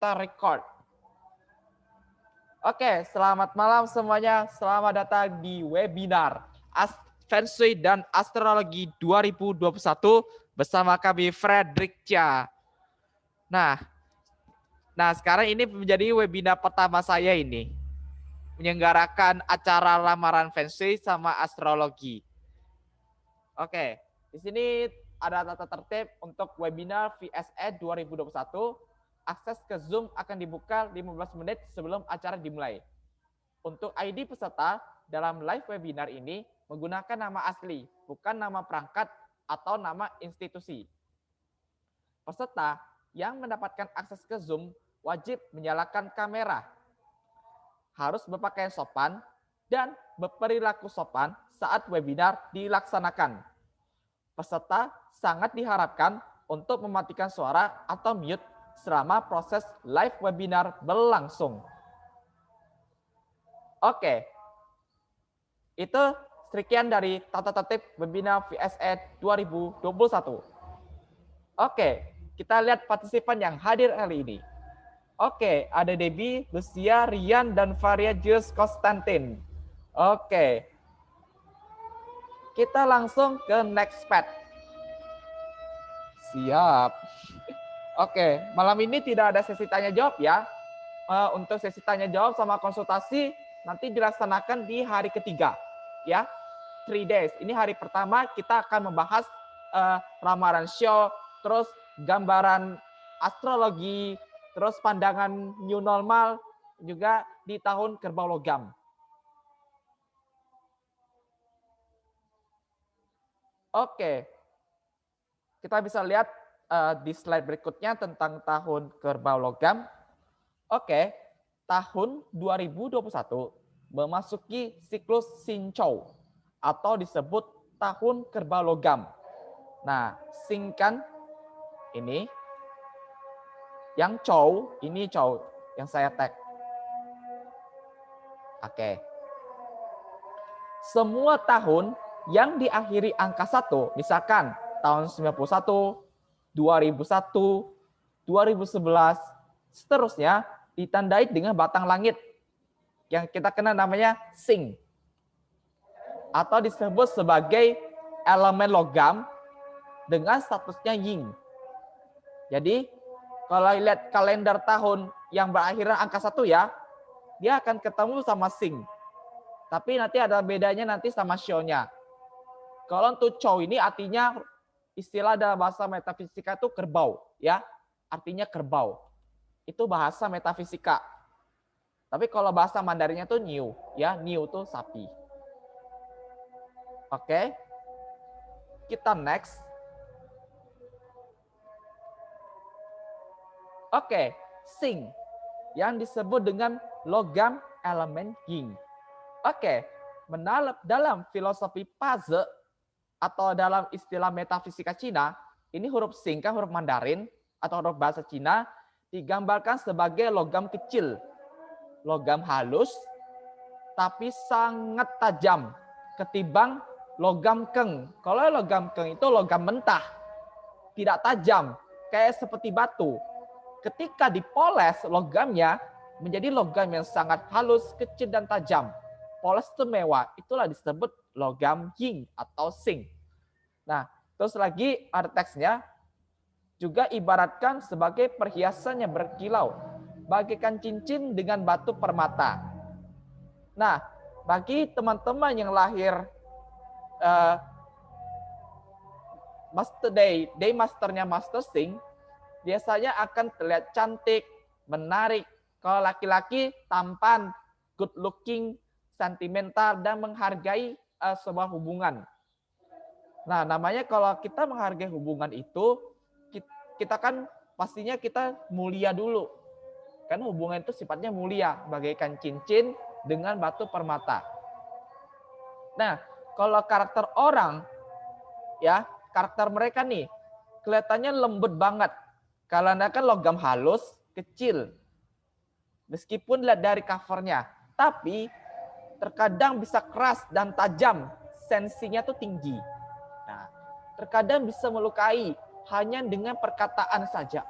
kita record. Oke, selamat malam semuanya. Selamat datang di webinar Feng Shui dan Astrologi 2021 bersama kami Frederick Chia. Nah, sekarang ini menjadi webinar pertama saya ini. Menyelenggarakan acara lamaran Feng Shui sama astrologi. Oke, di sini ada tata tertib untuk webinar VSE 2021. Akses ke Zoom akan dibuka 15 menit sebelum acara dimulai. Untuk ID peserta dalam live webinar ini menggunakan nama asli, bukan nama perangkat atau nama institusi. Peserta yang mendapatkan akses ke Zoom wajib menyalakan kamera, harus berpakaian sopan, dan berperilaku sopan saat webinar dilaksanakan. Peserta sangat diharapkan untuk mematikan suara atau mute selama proses live webinar berlangsung. Oke, itu sekian dari tata tertib webinar VSE 2021. Oke, kita lihat partisipan yang hadir hari ini. Oke, ada Debbie, Lucia, Rian, dan Varia Jus Konstantin. Oke, kita langsung ke next pad. Siap. Oke, malam ini tidak ada sesi tanya jawab ya. Untuk sesi tanya jawab sama konsultasi nanti dilaksanakan di hari ketiga, ya. 3 days. Ini hari pertama kita akan membahas ramalan show, terus gambaran astrologi, terus pandangan new normal juga di tahun kerbau logam. Oke, kita bisa lihat di slide berikutnya tentang tahun kerbau logam. Oke, tahun 2021 memasuki siklus Sinchou atau disebut tahun kerbau logam. Nah, Sing kan ini, yang Chou, ini Chou yang saya tag. Oke. Semua tahun yang diakhiri angka 1, misalkan tahun 91, 2001, 2011, seterusnya ditandai dengan batang langit yang kita kenal namanya Sing atau disebut sebagai elemen logam dengan statusnya Yin. Jadi kalau lihat kalender tahun yang berakhiran angka 1 ya, dia akan ketemu sama Sing. Tapi nanti ada bedanya nanti sama Shou-nya. Kalau untuk Chou ini artinya istilah dalam bahasa metafisika itu kerbau, ya, artinya kerbau. Itu bahasa metafisika. Tapi kalau bahasa Mandarinnya itu Niu, ya, Niu itu sapi. Oke, kita next. Oke, Sing yang disebut dengan logam elemen Yin. Oke, dalam filosofi puzzle atau dalam istilah metafisika Cina, ini huruf Sing kan huruf Mandarin atau huruf bahasa Cina digambarkan sebagai logam kecil, logam halus, tapi sangat tajam ketimbang logam keng. Kalau logam keng itu logam mentah, tidak tajam, kayak seperti batu. Ketika dipoles logamnya menjadi logam yang sangat halus, kecil, dan tajam. Poles itu mewah, itulah disebut logam Yin atau Sing. Nah, terus lagi ada teksnya, juga ibaratkan sebagai perhiasan yang berkilau, bagaikan cincin dengan batu permata. Nah, bagi teman-teman yang lahir Master Day Masternya Master Sing, biasanya akan terlihat cantik, menarik. Kalau laki-laki tampan, good looking, sentimental, dan menghargai sebuah hubungan. Nah, namanya kalau kita menghargai hubungan itu, kita kan pastinya kita mulia dulu. Kan hubungan itu sifatnya mulia, bagaikan cincin dengan batu permata. Nah, kalau karakter orang, ya, karakter mereka nih, kelihatannya lembut banget. Karena kan logam halus, kecil. Meskipun lihat dari covernya, tapi terkadang bisa keras dan tajam, sensinya tuh tinggi. Nah, terkadang bisa melukai hanya dengan perkataan saja.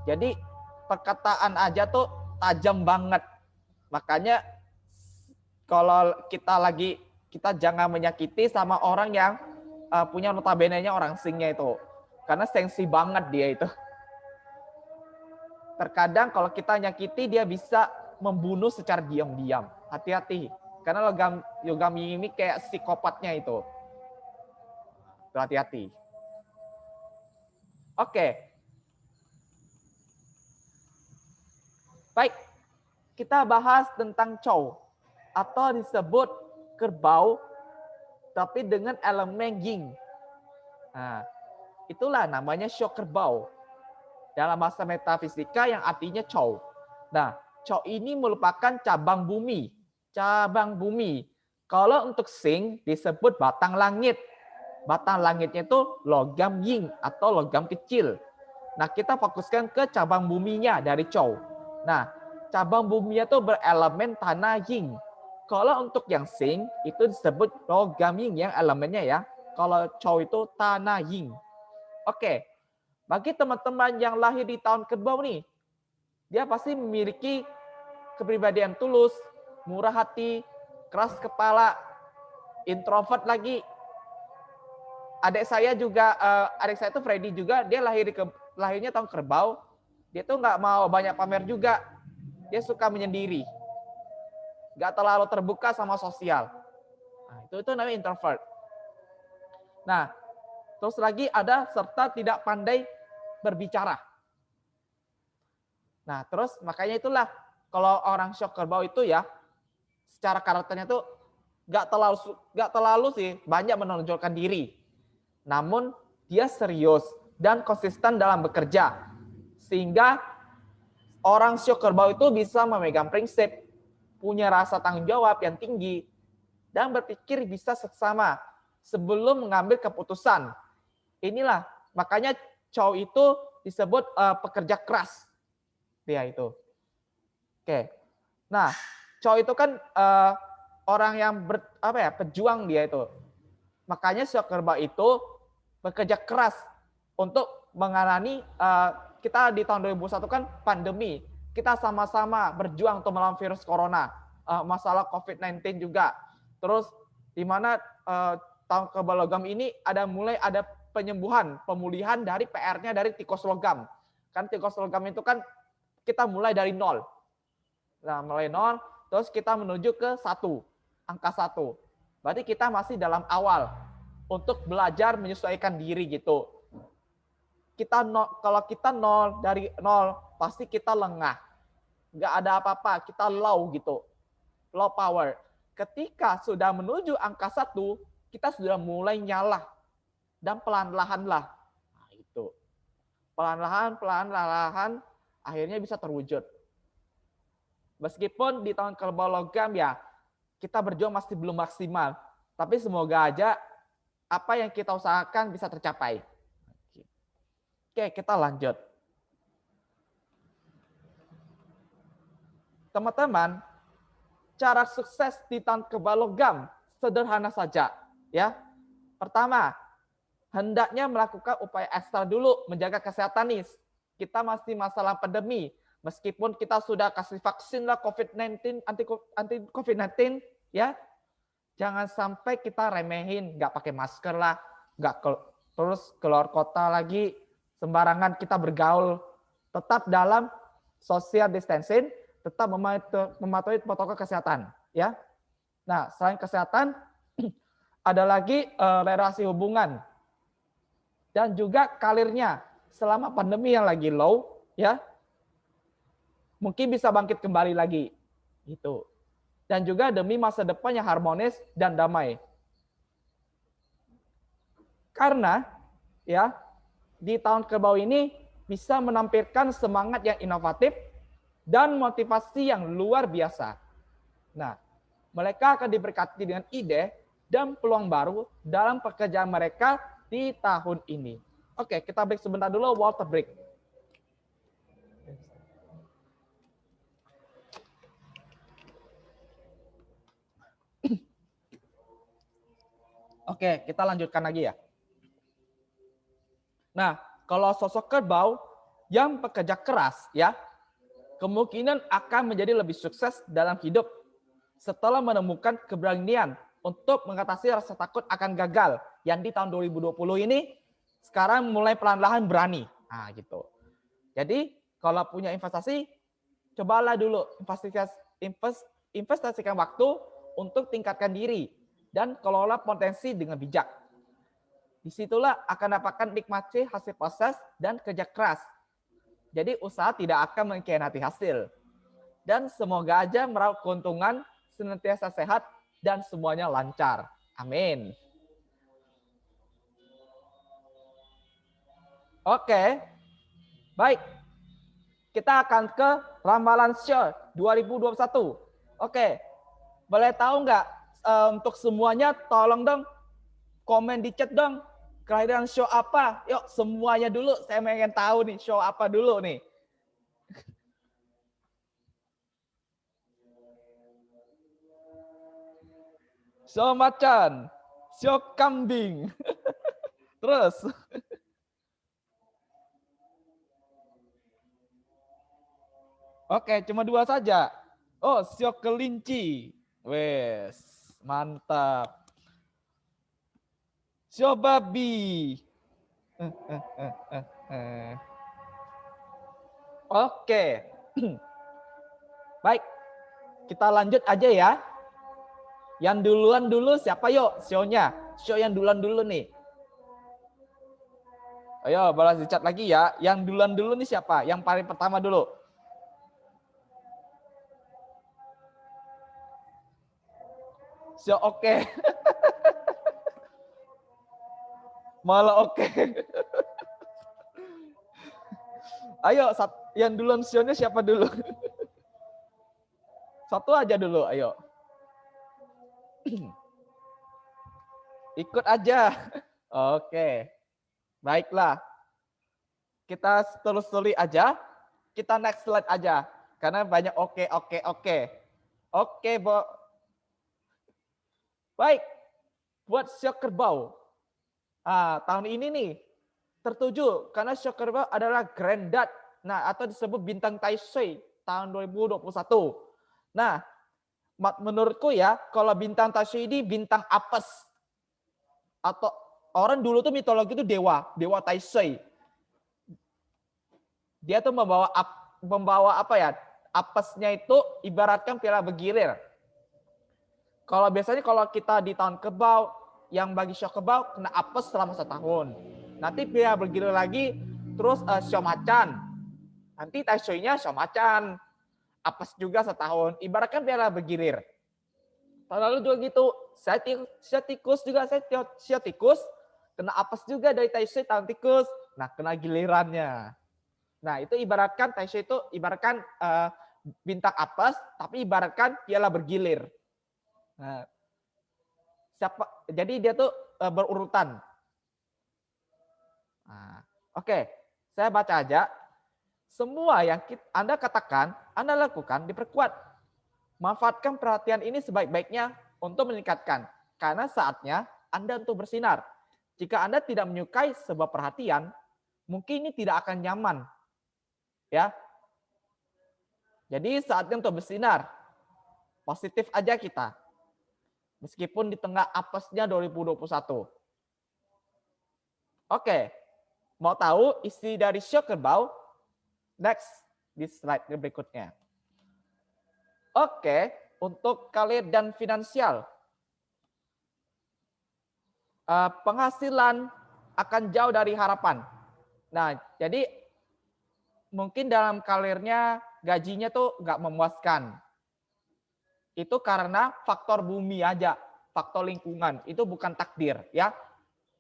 Jadi perkataan aja tuh tajam banget. Makanya kalau kita jangan menyakiti sama orang yang punya notabene-nya orang Singnya itu. Karena sensi banget dia itu. Terkadang kalau kita nyakiti dia bisa membunuh secara diam-diam. Hati-hati. Karena logam ini kayak psikopatnya itu. Hati-hati. Oke. Baik. Kita bahas tentang Chow. Atau disebut kerbau tapi dengan elemen yin. Nah, itulah namanya show kerbau. Dalam bahasa metafisika yang artinya Chow. Nah, Chow ini merupakan cabang bumi. Cabang bumi. Kalau untuk Sing disebut batang langit. Batang langitnya itu logam yin atau logam kecil. Nah, kita fokuskan ke cabang buminya dari Chow. Nah, cabang buminya itu berelemen tanah yin. Kalau untuk yang Sing itu disebut logam yin yang elemennya ya. Kalau Chow itu tanah yin. Oke. Bagi teman-teman yang lahir di tahun kerbau nih, dia pasti memiliki kepribadian tulus, murah hati, keras kepala, introvert lagi. Adik saya itu Freddy juga, dia lahirnya tahun kerbau. Dia tuh nggak mau banyak pamer juga. Dia suka menyendiri. Nggak terlalu terbuka sama sosial. Nah, itu namanya introvert. Nah, terus lagi ada serta tidak pandai berbicara. Nah, terus makanya itulah kalau orang shock kerbau itu ya secara karakternya tuh nggak terlalu sih banyak menonjolkan diri. Namun dia serius dan konsisten dalam bekerja. Sehingga orang shock kerbau itu bisa memegang prinsip, punya rasa tanggung jawab yang tinggi dan berpikir bisa seksama sebelum mengambil keputusan. Inilah makanya Chow itu disebut pekerja keras. Dia itu. Oke. Nah, Chow itu kan orang yang pejuang dia itu. Makanya shock kerbau itu bekerja keras untuk mengalami kita di tahun 2021 kan pandemi. Kita sama-sama berjuang untuk melawan virus corona. Masalah COVID-19 juga. Terus di mana tahun kerbau logam ini mulai ada pemulihan dari PR-nya dari tikus logam. Kan tikus logam itu kan kita mulai dari 0. Nah, mulai 0, terus kita menuju ke 1, angka 1. Berarti kita masih dalam awal untuk belajar menyesuaikan diri gitu. Kalau kita 0 dari 0, pasti kita lengah. Nggak ada apa-apa, kita low gitu. Low power. Ketika sudah menuju angka 1, kita sudah mulai nyala. Dan pelan-lahan lah. Nah, itu. Pelan-lahan, akhirnya bisa terwujud. Meskipun di tahun kerbau logam ya, kita berjuang masih belum maksimal. Tapi semoga aja apa yang kita usahakan bisa tercapai. Oke, kita lanjut. Teman-teman, cara sukses di tahun kerbau logam sederhana saja. Ya, pertama, hendaknya melakukan upaya ekstra dulu menjaga kesehatan nih. Kita masih masalah pandemi. Meskipun kita sudah kasih vaksin lah COVID-19, anti COVID-19, ya. Jangan sampai kita remehin, nggak pakai masker lah, terus keluar kota lagi, sembarangan kita bergaul. Tetap dalam social distancing, tetap mematuhi protokol kesehatan. Ya. Nah, selain kesehatan, ada lagi relasi hubungan. Dan juga karirnya selama pandemi yang lagi low, ya, mungkin bisa bangkit kembali lagi, gitu. Dan juga demi masa depan yang harmonis dan damai. Karena, ya, di tahun kerbau ini bisa menampilkan semangat yang inovatif dan motivasi yang luar biasa. Nah, mereka akan diberkati dengan ide dan peluang baru dalam pekerjaan mereka di tahun ini. Oke, kita break sebentar dulu, water break. Oke, kita lanjutkan lagi ya. Nah, kalau sosok kerbau yang pekerja keras ya, kemungkinan akan menjadi lebih sukses dalam hidup setelah menemukan keberanian untuk mengatasi rasa takut akan gagal yang di tahun 2020 ini sekarang mulai perlahan-lahan berani. Nah, gitu. Jadi, kalau punya investasi, cobalah dulu investasikan waktu untuk tingkatkan diri dan kelola potensi dengan bijak. Disitulah akan dapatkan nikmati hasil proses dan kerja keras. Jadi usaha tidak akan mengkhianati hasil. Dan semoga aja meraup keuntungan, senantiasa sehat, dan semuanya lancar. Amin. Oke, baik. Kita akan ke ramalan show 2021. Oke, boleh tahu nggak untuk semuanya tolong dong komen di chat dong. Kelahiran show apa? Yuk semuanya dulu. Saya pengen tahu nih show apa dulu nih. Show macan, show kambing. Terus. Oke, cuma 2 saja. Oh, show kelinci. Wes, mantap. Show babi. Oke. Baik, kita lanjut aja ya. Yang duluan dulu siapa yuk show-nya? Show yang duluan dulu nih. Ayo balas di chat lagi ya. Yang duluan dulu nih siapa? Yang paling pertama dulu. Show oke. Malah oke. Ayo yang duluan show-nya siapa dulu? Satu aja dulu, ayo. Ikut aja. Oke. Baiklah. Kita telusuri aja. Kita next slide aja. Karena banyak oke. Oke, Bo. Baik. Buat show kerbau. Tahun ini nih tertuju karena show kerbau adalah granddad. Nah, atau disebut bintang Taishui tahun 2021. Nah, menurutku ya, kalau bintang Taishui ini bintang apes. Atau orang dulu tuh mitologi itu dewa Taishui. Dia tuh membawa apa ya? Apesnya itu ibaratkan piala bergilir. Kalau biasanya kalau kita di tahun kerbau, yang bagi show kerbau kena apes selama 1 tahun. Nanti piala bergilir lagi, terus show macan. Nanti Taishui-nya show macan. Apes juga 1 tahun. Ibaratkan piala bergilir. Tahun lalu juga gitu. Saya tikus juga, saya tikus. Kena apes juga dari Taishui tahun tikus. Nah, kena gilirannya. Nah, itu ibaratkan Taishui itu ibaratkan bintang apes, tapi ibaratkan piala bergilir. Nah, jadi dia tuh berurutan. Nah, oke, saya baca aja. Semua yang Anda katakan, Anda lakukan diperkuat. Manfaatkan perhatian ini sebaik-baiknya untuk meningkatkan. Karena saatnya Anda untuk bersinar. Jika Anda tidak menyukai sebuah perhatian, mungkin ini tidak akan nyaman. Ya. Jadi saatnya untuk bersinar. Positif aja kita. Meskipun di tengah apesnya 2021. Oke. Mau tahu isi dari show kerbau? Next, di slide berikutnya. Oke, untuk karir dan finansial. Penghasilan akan jauh dari harapan. Nah, jadi mungkin dalam karirnya gajinya tuh nggak memuaskan. Itu karena faktor bumi aja, faktor lingkungan. Itu bukan takdir, ya.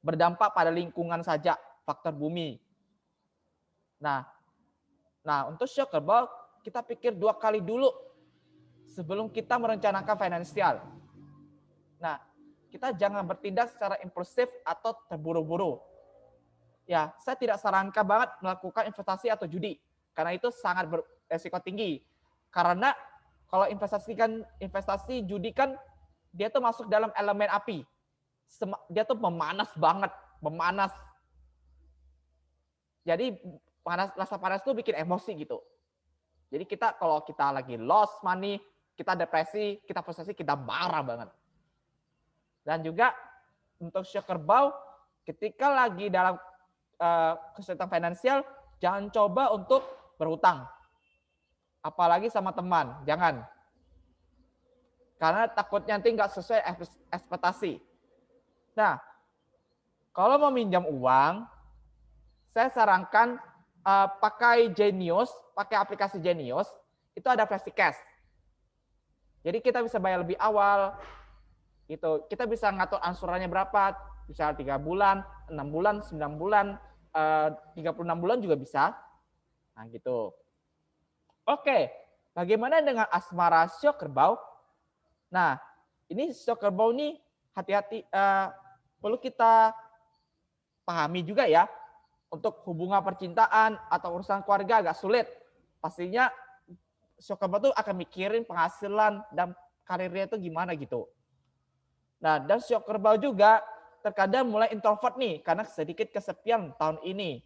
Berdampak pada lingkungan saja, faktor bumi. Nah, untuk show kerbau kita pikir 2 kali dulu sebelum kita merencanakan finansial. Nah, kita jangan bertindak secara impulsif atau terburu-buru. Ya, saya tidak sarankan banget melakukan investasi atau judi karena itu sangat beresiko tinggi. Karena kalau investasi judi kan dia tuh masuk dalam elemen api. Dia tuh memanas banget, memanas. Jadi rasa panas tuh bikin emosi gitu. Jadi kalau kita lagi lost money, kita depresi, kita frustasi, kita marah banget. Dan juga untuk shock kerbau, ketika lagi dalam kesulitan finansial, jangan coba untuk berhutang. Apalagi sama teman, jangan. Karena takutnya nanti nggak sesuai ekspektasi. Nah, kalau mau minjam uang, saya sarankan pakai Genius, pakai aplikasi Genius, itu ada FlexiCash. Jadi kita bisa bayar lebih awal, gitu. Kita bisa ngatur angsurannya berapa, bisa 3 bulan, 6 bulan, 9 bulan, 36 bulan juga bisa. Nah, gitu. Oke, bagaimana dengan asmara shock kerbau? Nah, ini shock kerbau ini hati-hati, perlu kita pahami juga ya. Untuk hubungan percintaan atau urusan keluarga agak sulit. Pastinya shock kerbau itu akan mikirin penghasilan dan karirnya itu gimana gitu. Nah, dan shock kerbau juga terkadang mulai introvert nih karena sedikit kesepian tahun ini.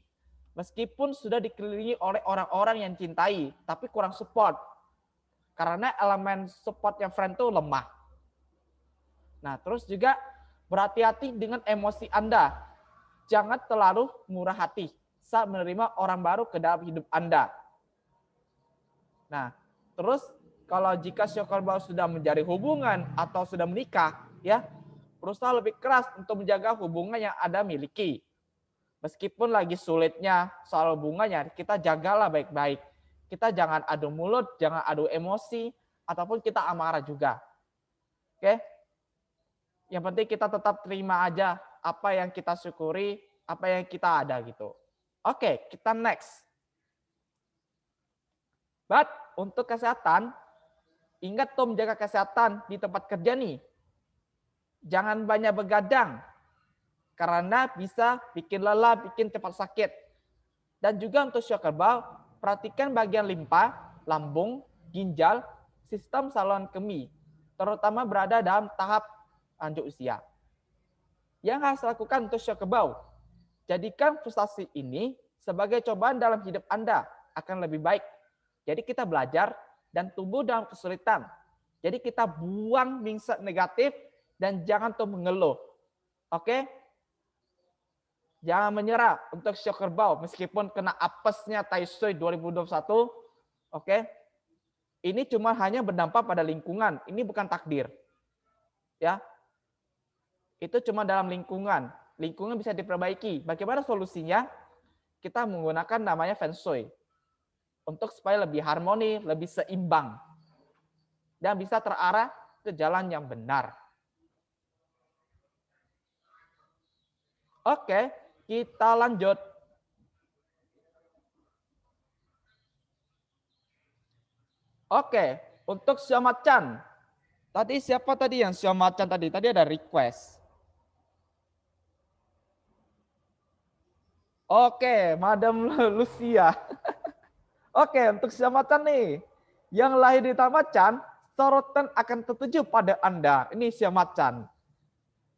Meskipun sudah dikelilingi oleh orang-orang yang cintai, tapi kurang support. Karena elemen supportnya friend itu lemah. Nah, terus juga berhati-hati dengan emosi Anda. Jangan terlalu murah hati saat menerima orang baru ke dalam hidup Anda. Nah, terus kalau jika shock kerbau sudah menjadi hubungan atau sudah menikah, ya, berusaha lebih keras untuk menjaga hubungan yang Anda miliki. Meskipun lagi sulitnya soal hubungannya, kita jagalah baik-baik. Kita jangan adu mulut, jangan adu emosi, ataupun kita amarah juga. Oke? Yang penting kita tetap terima aja apa yang kita syukuri, apa yang kita ada gitu. Oke, kita next. But untuk kesehatan, ingat tuh menjaga kesehatan di tempat kerja nih. Jangan banyak begadang, karena bisa bikin lelah, bikin cepat sakit. Dan juga untuk shock kerbau, perhatikan bagian limpa, lambung, ginjal, sistem saluran kemih, terutama berada dalam tahap lanjut usia. Yang harus lakukan untuk shock kerbau, jadikan frustasi ini sebagai cobaan dalam hidup Anda akan lebih baik. Jadi kita belajar dan tumbuh dalam kesulitan. Jadi kita buang mindset negatif dan jangan tuh mengeluh. Oke? Jangan menyerah untuk shock kerbau meskipun kena apesnya Taisui 2021. Oke. Ini cuma hanya berdampak pada lingkungan, ini bukan takdir. Ya. Itu cuma dalam lingkungan. Lingkungan bisa diperbaiki. Bagaimana solusinya? Kita menggunakan namanya Feng Shui. Untuk supaya lebih harmoni, lebih seimbang. Dan bisa terarah ke jalan yang benar. Oke. Kita lanjut. Oke, untuk Xiaomacan. Tadi siapa tadi yang Xiaomacan tadi? Tadi ada request. Oke, Madam Lucia. Oke, untuk Xiaomacan nih. Yang lahir di Tamacan, sorotan akan tertuju pada Anda. Ini Xiaomacan.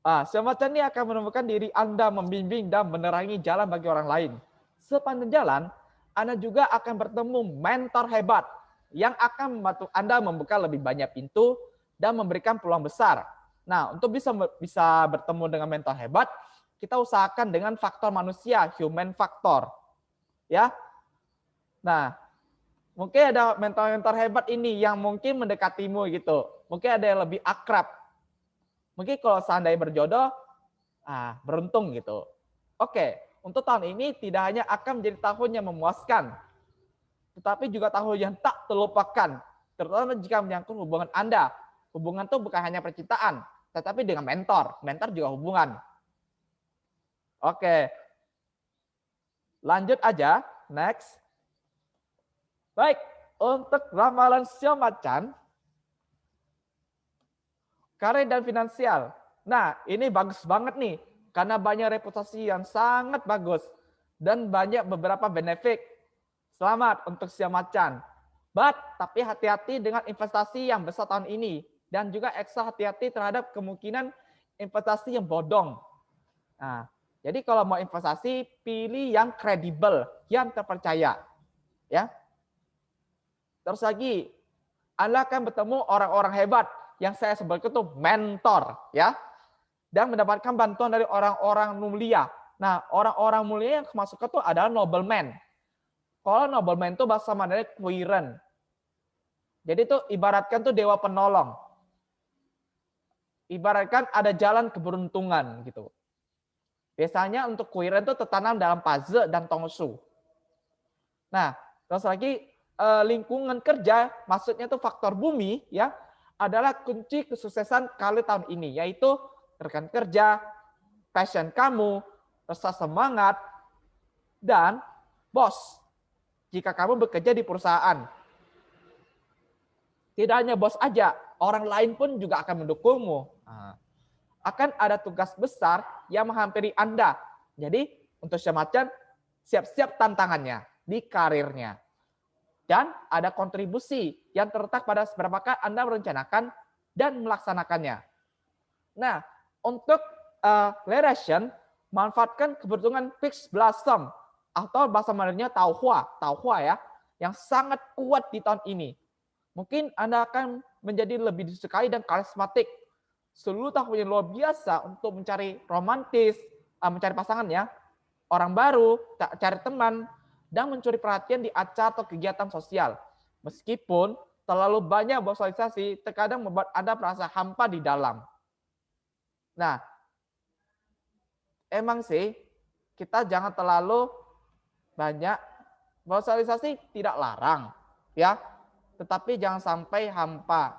Xiaomacan ini akan menemukan diri Anda membimbing dan menerangi jalan bagi orang lain. Sepanjang jalan, Anda juga akan bertemu mentor hebat yang akan membantu Anda membuka lebih banyak pintu dan memberikan peluang besar. Nah, untuk bisa bertemu dengan mentor hebat, kita usahakan dengan faktor manusia, human factor. Ya. Nah, mungkin ada mentor-mentor hebat ini yang mungkin mendekatimu gitu. Mungkin ada yang lebih akrab. Mungkin kalau seandainya berjodoh, beruntung gitu. Oke, untuk tahun ini tidak hanya akan menjadi tahun yang memuaskan, tetapi juga tahun yang tak terlupakan, terutama jika menyangkut hubungan Anda. Hubungan itu bukan hanya percintaan, tetapi dengan mentor. Mentor juga hubungan. Oke, lanjut aja, next. Baik, untuk ramalan Xiaomacan, karir dan finansial. Nah, ini bagus banget nih, karena banyak reputasi yang sangat bagus dan banyak beberapa benefit. Selamat untuk Xiaomacan. Tapi hati-hati dengan investasi yang besar tahun ini dan juga ekstra hati-hati terhadap kemungkinan investasi yang bodong. Nah, jadi kalau mau investasi, pilih yang kredibel, yang terpercaya. Ya. Terus lagi, Anda akan bertemu orang-orang hebat yang saya sebut itu mentor, ya, dan mendapatkan bantuan dari orang-orang mulia. Nah, orang-orang mulia yang masuk itu adalah nobleman. Kalau nobleman itu bahasa Mandarin kuiren. Jadi itu ibaratkan tuh dewa penolong. Ibaratkan ada jalan keberuntungan gitu. Biasanya untuk kuiren itu tertanam dalam paze dan tongsu. Nah, terus lagi lingkungan kerja, maksudnya itu faktor bumi ya, adalah kunci kesuksesan kali tahun ini, yaitu rekan kerja, passion kamu, rasa semangat, dan bos. Jika kamu bekerja di perusahaan, tidak hanya bos aja, orang lain pun juga akan mendukungmu. Nah, akan ada tugas besar yang menghampiri Anda. Jadi untuk semacam siap-siap tantangannya di karirnya. Dan ada kontribusi yang terletak pada seberapakah Anda merencanakan dan melaksanakannya. Nah, untuk relation, manfaatkan keberuntungan Peach Blossom atau bahasa Mandarinnya Taohua ya, yang sangat kuat di tahun ini. Mungkin Anda akan menjadi lebih disukai dan karismatik. Seluruh tahun yang luar biasa untuk mencari romantis, mencari pasangan ya, orang baru, cari teman, dan mencuri perhatian di acara atau kegiatan sosial. Meskipun terlalu banyak bersosialisasi, terkadang membuat Anda merasa hampa di dalam. Nah, emang sih kita jangan terlalu banyak bersosialisasi, tidak larang, ya. Tetapi jangan sampai hampa.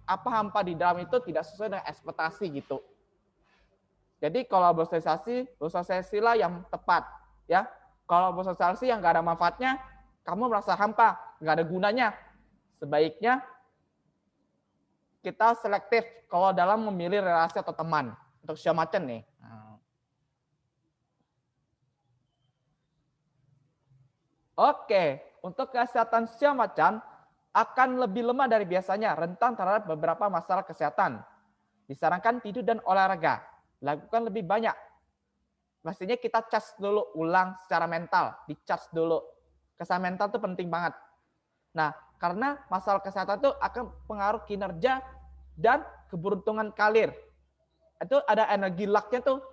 Apa hampa di dalam itu tidak sesuai dengan ekspektasi gitu. Jadi kalau bersosialisasilah yang tepat, ya. Kalau bersosialisasi yang nggak ada manfaatnya, kamu merasa hampa, nggak ada gunanya. Sebaiknya kita selektif kalau dalam memilih relasi atau teman. Untuk siapa macam nih. Oke, untuk kesehatan siapa macan akan lebih lemah dari biasanya, rentan terhadap beberapa masalah kesehatan. Disarankan tidur dan olahraga. Lakukan lebih banyak. Pastinya kita charge dulu ulang secara mental, di-charge dulu. Kesehatan mental itu penting banget. Nah, karena masalah kesehatan itu akan pengaruh kinerja dan keberuntungan karir. Itu ada energi luck-nya tuh,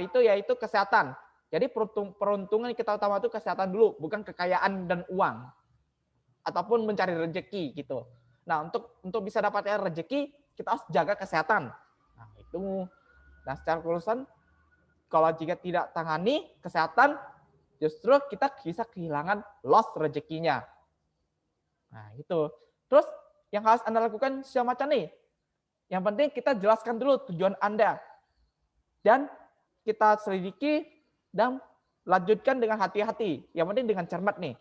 itu yaitu kesehatan. Jadi peruntungan kita utama itu kesehatan dulu, bukan kekayaan dan uang. Ataupun mencari rezeki gitu. Nah, untuk bisa dapatkan rezeki, kita harus jaga kesehatan. Nah, itu. Nah, secara kelulusan, kalau jika tidak tangani kesehatan, justru kita bisa kehilangan loss rezekinya. Nah, itu. Terus yang harus Anda lakukan semacam nih. Yang penting kita jelaskan dulu tujuan Anda. Dan kita selidiki dan lanjutkan dengan hati-hati. Yang penting dengan cermat nih.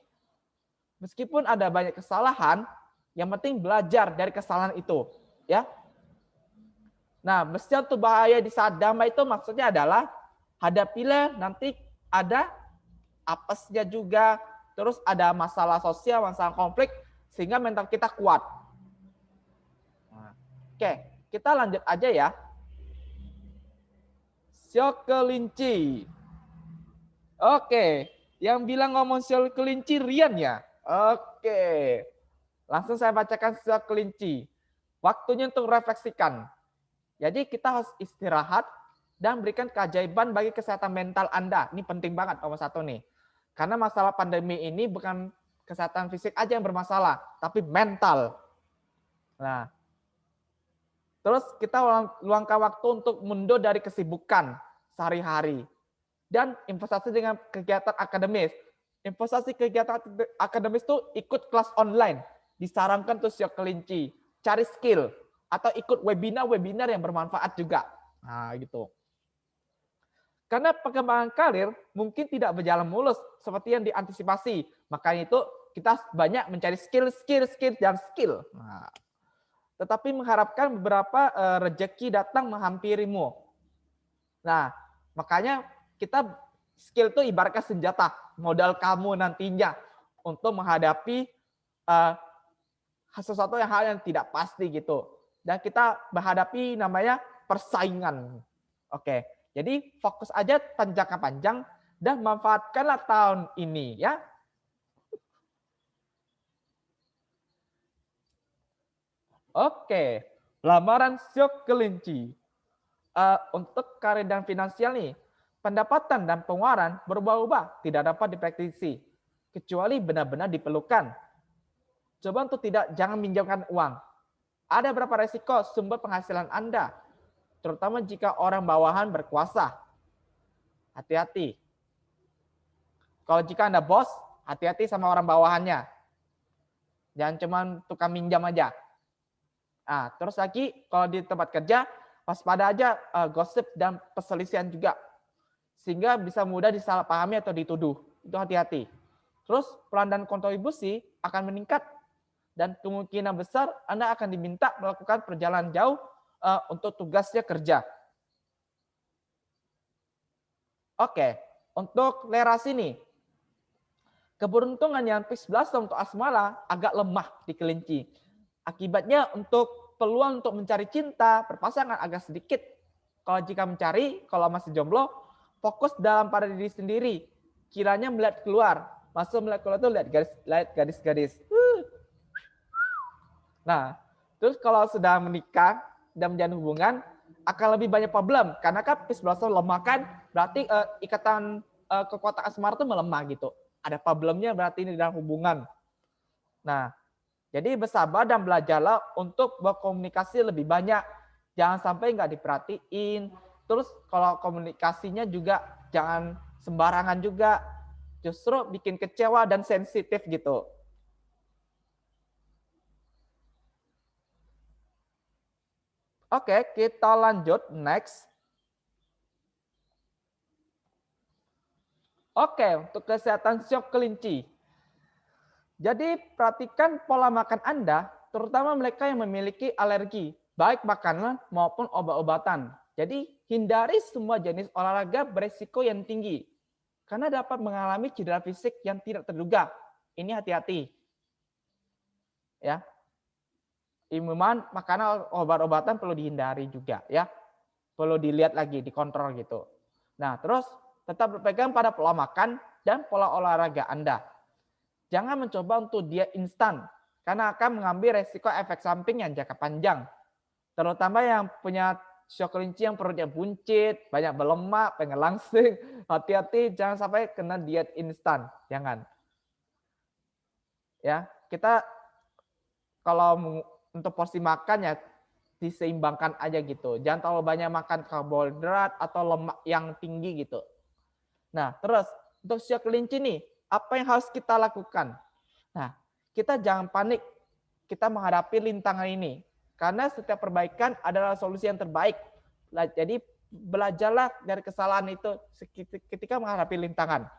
Meskipun ada banyak kesalahan, yang penting belajar dari kesalahan itu, ya. Nah, mesti untuk bahaya di saat damai itu maksudnya adalah hadapilah nanti ada apesnya juga, terus ada masalah sosial, masalah konflik, sehingga mental kita kuat. Oke, kita lanjut aja ya. Sio kelinci. Oke, yang bilang ngomong sio kelinci Rian ya? Oke, langsung saya bacakan sio kelinci. Waktunya untuk refleksikan. Jadi kita harus istirahat dan berikan keajaiban bagi kesehatan mental Anda. Ini penting banget nomor satu nih. Karena masalah pandemi ini bukan kesehatan fisik aja yang bermasalah, tapi mental. Nah, terus kita luangkan waktu untuk mundur dari kesibukan sehari-hari. Dan investasi dengan kegiatan akademis. Investasi kegiatan akademis itu ikut kelas online. Disarankan tuh sio kelinci. Cari skill. Atau ikut webinar-webinar yang bermanfaat juga. Nah, gitu. Karena perkembangan karir mungkin tidak berjalan mulus seperti yang diantisipasi. Makanya itu kita banyak mencari skill, dan skill. Nah, tetapi mengharapkan beberapa rezeki datang menghampirimu. Nah, makanya kita skill itu ibaratnya senjata, modal kamu nantinya untuk menghadapi sesuatu hal yang tidak pasti gitu. Dan kita menghadapi namanya persaingan. Oke, jadi fokus aja jangka panjang dan manfaatkanlah tahun ini ya. Oke, lamaran siok kelinci. Untuk karir dan finansial nih, pendapatan dan pengeluaran berubah-ubah, tidak dapat diprediksi, kecuali benar-benar diperlukan. Coba untuk jangan minjamkan uang. Ada berapa resiko sumber penghasilan Anda, terutama jika orang bawahan berkuasa. Hati-hati. Kalau jika Anda bos, hati-hati sama orang bawahannya. Jangan cuma tukang minjam aja. Nah, terus lagi kalau di tempat kerja, waspada aja gosip dan perselisihan juga. Sehingga bisa mudah disalahpahami atau dituduh. Itu hati-hati. Terus peran dan kontribusi akan meningkat dan kemungkinan besar Anda akan diminta melakukan perjalanan jauh untuk tugasnya kerja. Oke, untuk lerasi nih. Keberuntungan yang P11 untuk asmara agak lemah di kelinci. Akibatnya untuk peluang untuk mencari cinta berpasangan agak sedikit. Kalau jika mencari, kalau masih jomblo, fokus dalam pada diri sendiri. Kiranya melihat keluar. Masuk melihat keluar itu lihat gadis-gadis. Nah, terus kalau sudah menikah dan menjalin hubungan, akan lebih banyak problem. Karena kan P11 lemah kan, berarti ikatan kekuatan asmara itu melemah gitu. Ada problemnya berarti ini dalam hubungan. Nah, jadi bersabar dan belajarlah untuk berkomunikasi lebih banyak. Jangan sampai nggak diperhatiin. Terus kalau komunikasinya juga jangan sembarangan juga. Justru bikin kecewa dan sensitif gitu. Oke, kita lanjut next. Oke, untuk kesehatan siok kelinci. Jadi perhatikan pola makan Anda, terutama mereka yang memiliki alergi, baik makanan maupun obat-obatan. Jadi hindari semua jenis olahraga beresiko yang tinggi, karena dapat mengalami cedera fisik yang tidak terduga. Ini hati-hati. Ya. Minuman, makanan, obat-obatan perlu dihindari juga ya. Perlu dilihat lagi, dikontrol gitu. Nah, terus tetap berpegang pada pola makan dan pola olahraga Anda. Jangan mencoba untuk diet instan, karena akan mengambil resiko efek samping yang jangka panjang. Terutama yang punya siok kelinci yang perutnya buncit, banyak berlemak, pengen langsing. Hati-hati, jangan sampai kena diet instan. Jangan. Ya, kita kalau untuk porsi makan ya diseimbangkan aja gitu. Jangan terlalu banyak makan karbohidrat atau lemak yang tinggi gitu. Nah, terus untuk siok kelinci nih, apa yang harus kita lakukan? Nah, kita jangan panik kita menghadapi rintangan ini. Karena setiap perbaikan adalah solusi yang terbaik. Jadi belajarlah dari kesalahan itu ketika menghadapi rintangan.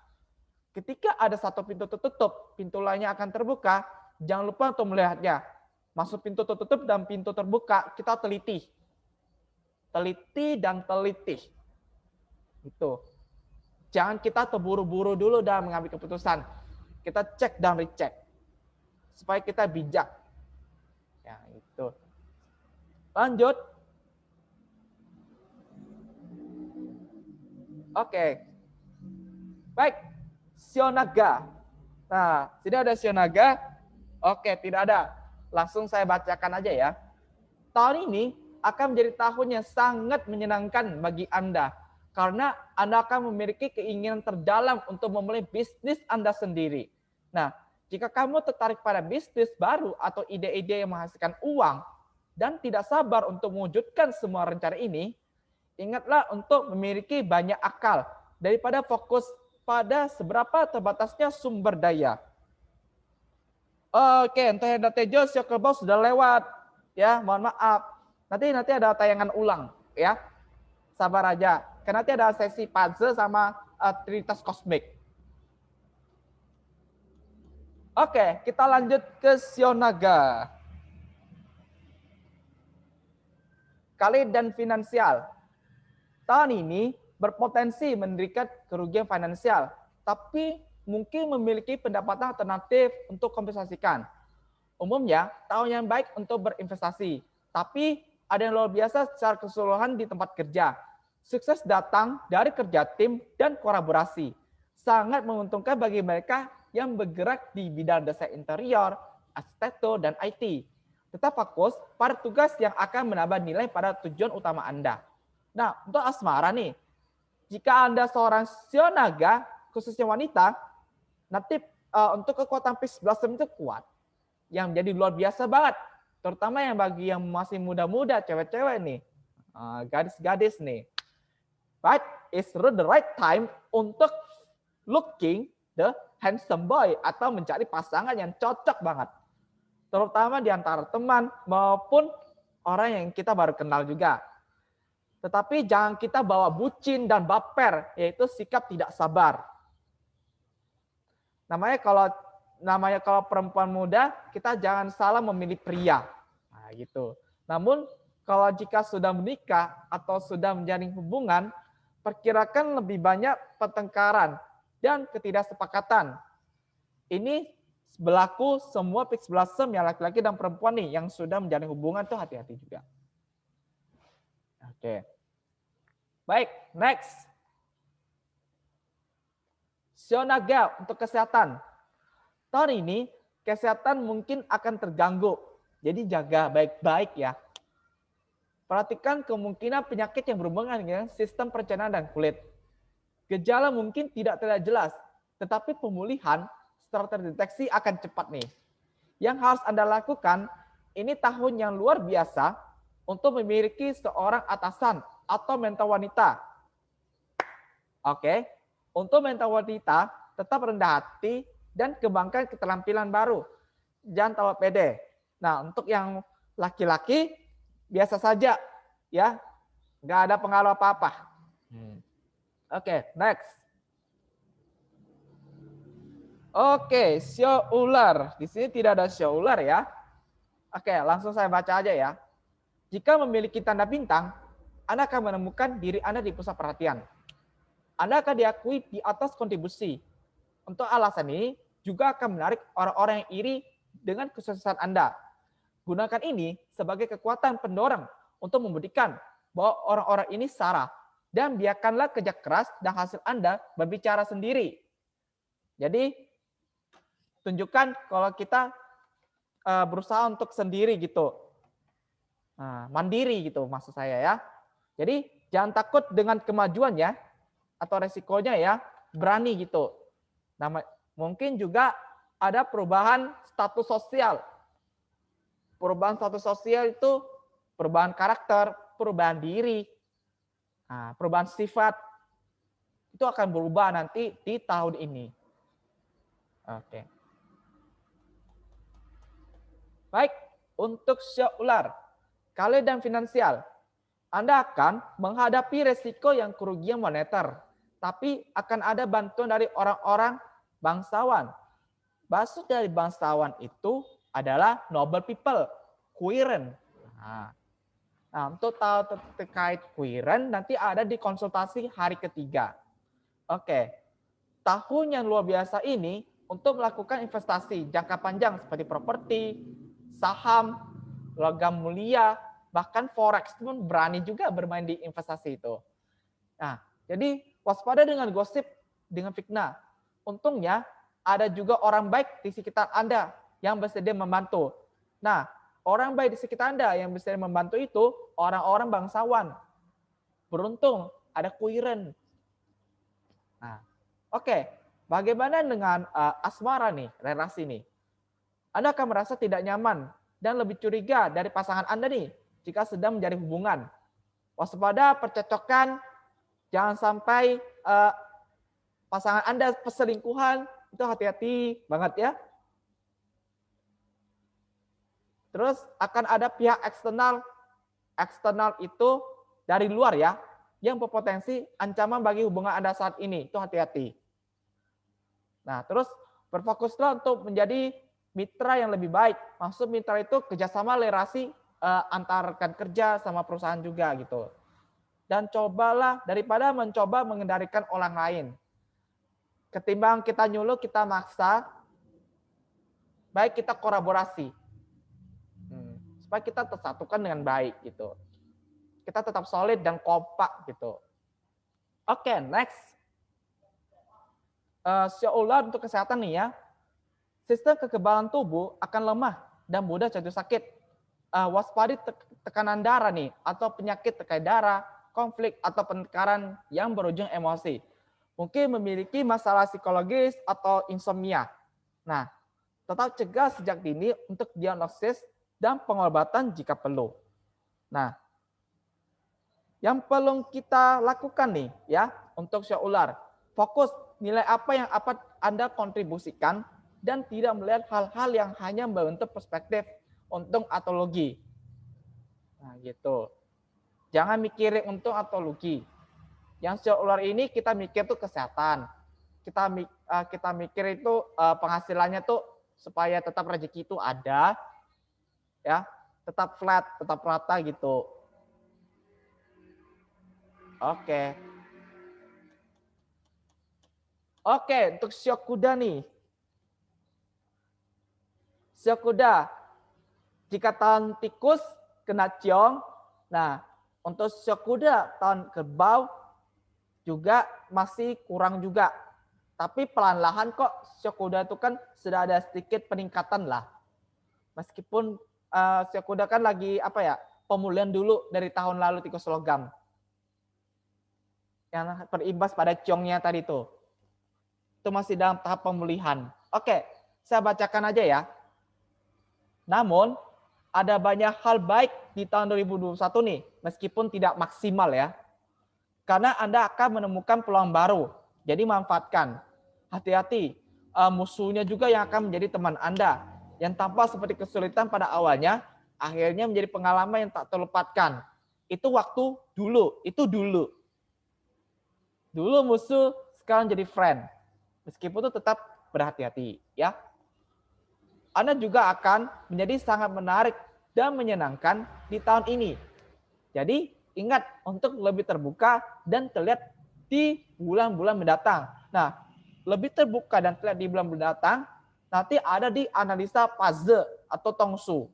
Ketika ada satu pintu tertutup, pintu lainnya akan terbuka, jangan lupa untuk melihatnya. Masuk pintu tertutup dan pintu terbuka, kita teliti. Teliti dan teliti. Itu. Jangan kita terburu-buru dulu dalam mengambil keputusan. Kita cek dan recheck. Supaya kita bijak. Ya, itu. Lanjut. Oke. Baik. Sionaga. Nah, tidak ada sionaga. Oke, tidak ada. Langsung saya bacakan aja ya. Tahun ini akan menjadi tahun yang sangat menyenangkan bagi Anda. Karena Anda akan memiliki keinginan terdalam untuk memulai bisnis Anda sendiri. Nah, jika kamu tertarik pada bisnis baru atau ide-ide yang menghasilkan uang dan tidak sabar untuk mewujudkan semua rencana ini, ingatlah untuk memiliki banyak akal daripada fokus pada seberapa terbatasnya sumber daya. Oke, untuk Hendra Tejo, Circle Box sudah lewat. Ya, mohon maaf. Nanti ada tayangan ulang, ya. Sabar aja. Karena nanti ada sesi puzzle sama Trinitas Kosmik. Oke, kita lanjut ke Sionaga. Karir dan finansial. Tahun ini berpotensi menderita kerugian finansial, tapi mungkin memiliki pendapatan alternatif untuk kompensasikan. Umumnya, tahun yang baik untuk berinvestasi, tapi ada yang luar biasa secara keseluruhan di tempat kerja. Sukses datang dari kerja tim dan kolaborasi. Sangat menguntungkan bagi mereka yang bergerak di bidang desain interior, arsitektur, dan IT. Tetap fokus pada tugas yang akan menambah nilai pada tujuan utama Anda. Nah, untuk asmara nih, jika Anda seorang shio naga, khususnya wanita, nanti untuk kekuatan Peak 11 itu kuat. Yang menjadi luar biasa banget. Terutama yang bagi yang masih muda-muda, cewek-cewek nih. Gadis-gadis nih. But it's the right time untuk looking the handsome boy atau mencari pasangan yang cocok banget. Terutama di antara teman maupun orang yang kita baru kenal juga. Tetapi jangan kita bawa bucin dan baper, yaitu sikap tidak sabar. Namanya kalau perempuan muda, kita jangan salah memilih pria. Nah, gitu. Namun kalau jika sudah menikah atau sudah menjalin hubungan, perkirakan lebih banyak pertengkaran dan ketidaksepakatan. Ini berlaku semua Peak 11 yang laki-laki dan perempuan nih yang sudah menjalin hubungan tuh hati-hati juga. Oke. Baik, next. Shio naga untuk kesehatan. Tahun ini kesehatan mungkin akan terganggu. Jadi jaga baik-baik ya. Perhatikan kemungkinan penyakit yang berhubungan dengan sistem pencernaan dan kulit. Gejala mungkin tidak terlihat jelas, tetapi pemulihan setelah terdeteksi akan cepat nih. Yang harus Anda lakukan, ini tahun yang luar biasa untuk memiliki seorang atasan atau mentor wanita. Oke, untuk mentor wanita, tetap rendah hati dan kembangkan keterampilan baru. Jangan terlalu pede. Nah, untuk yang laki-laki, biasa saja, ya, nggak ada pengaruh apa-apa. Oke, next. Oke, shio ular. Di sini tidak ada shio ular ya. Oke, langsung saya baca aja ya. Jika memiliki tanda bintang, Anda akan menemukan diri Anda di pusat perhatian. Anda akan diakui di atas kontribusi. Untuk alasan ini, juga akan menarik orang-orang yang iri dengan kesuksesan Anda. Gunakan ini sebagai kekuatan pendorong untuk membuktikan bahwa orang-orang ini salah. Dan biarkanlah kerja keras dan hasil Anda berbicara sendiri. Jadi, tunjukkan kalau kita berusaha untuk sendiri gitu. Nah, mandiri gitu maksud saya ya. Jadi jangan takut dengan kemajuannya atau resikonya ya, berani gitu. Nah, mungkin juga ada perubahan status sosial. Perubahan status sosial itu perubahan karakter, perubahan diri, perubahan sifat. Itu akan berubah nanti di tahun ini. Oke. Baik, untuk shio ular, kalian dan finansial, Anda akan menghadapi resiko yang kerugian moneter, tapi akan ada bantuan dari orang-orang bangsawan. Maksud dari bangsawan itu adalah noble people, kuiren. Nah, untuk tahu terkait kuiren nanti ada di konsultasi hari ketiga. Oke, tahun yang luar biasa ini untuk melakukan investasi jangka panjang seperti properti, saham, logam mulia, bahkan forex pun berani juga bermain di investasi itu. Nah, jadi waspada dengan gosip, dengan fitnah. Untungnya ada juga orang baik di sekitar Anda yang bersedia membantu. Nah, orang baik di sekitar Anda yang bersedia membantu itu orang-orang bangsawan. Beruntung ada kuiren. Nah, oke. Bagaimana dengan asmara nih, relasi nih? Anda akan merasa tidak nyaman dan lebih curiga dari pasangan Anda nih jika sedang menjalin hubungan. Waspada percocokan, jangan sampai pasangan Anda perselingkuhan, itu hati-hati banget ya. Terus akan ada pihak eksternal itu dari luar ya, yang berpotensi ancaman bagi hubungan Anda saat ini, itu hati-hati. Nah, terus berfokuslah untuk menjadi mitra yang lebih baik. Maksud mitra itu kerjasama relasi antar rekan kerja sama perusahaan juga gitu. Dan cobalah daripada mencoba mengendalikan orang lain. Ketimbang kita nyuruh, kita maksa, baik kita kolaborasi. Supaya kita tersatukan dengan baik gitu. Kita tetap solid dan kompak gitu. Oke, next. Shio ular untuk kesehatan nih ya. Sistem kekebalan tubuh akan lemah dan mudah jatuh sakit. waspadai tekanan darah nih, atau penyakit tekanan darah, konflik atau penekanan yang berujung emosi. Mungkin memiliki masalah psikologis atau insomnia. Nah, tetap cegah sejak dini untuk diagnosis dan pengobatan jika perlu. Nah, yang perlu kita lakukan nih ya untuk shock ular, fokus nilai apa yang akan Anda kontribusikan dan tidak melihat hal-hal yang hanya membentuk perspektif untung atau rugi. Nah, gitu. Jangan mikirin untung atau rugi. Yang shock ular ini kita mikir tuh kesehatan. Kita mikir itu penghasilannya tuh supaya tetap rezeki itu ada, ya, tetap flat, tetap rata gitu. Oke. Oke, untuk syok kuda nih. Syok kuda, jika tahun tikus kena ciong, nah untuk syok kuda tahun kerbau juga masih kurang juga. Tapi pelan-lahan kok syok kuda itu kan sudah ada sedikit peningkatan lah. Meskipun syok kuda kan lagi apa ya, pemulihan dulu dari tahun lalu tikus logam. Yang berimbas pada ciongnya tadi tuh. Itu masih dalam tahap pemulihan. Oke, saya bacakan aja ya. Namun, ada banyak hal baik di tahun 2021 nih, meskipun tidak maksimal ya. Karena Anda akan menemukan peluang baru. Jadi manfaatkan. Hati-hati, musuhnya juga yang akan menjadi teman Anda. Yang tampak seperti kesulitan pada awalnya, akhirnya menjadi pengalaman yang tak terlupakan. Itu waktu dulu, itu dulu. Dulu musuh, sekarang jadi friend. Meskipun itu tetap berhati-hati ya. Anda juga akan menjadi sangat menarik dan menyenangkan di tahun ini. Jadi ingat untuk lebih terbuka dan terlihat di bulan-bulan mendatang. Nah, lebih terbuka dan terlihat di bulan mendatang nanti ada di analisa fase atau tongsu.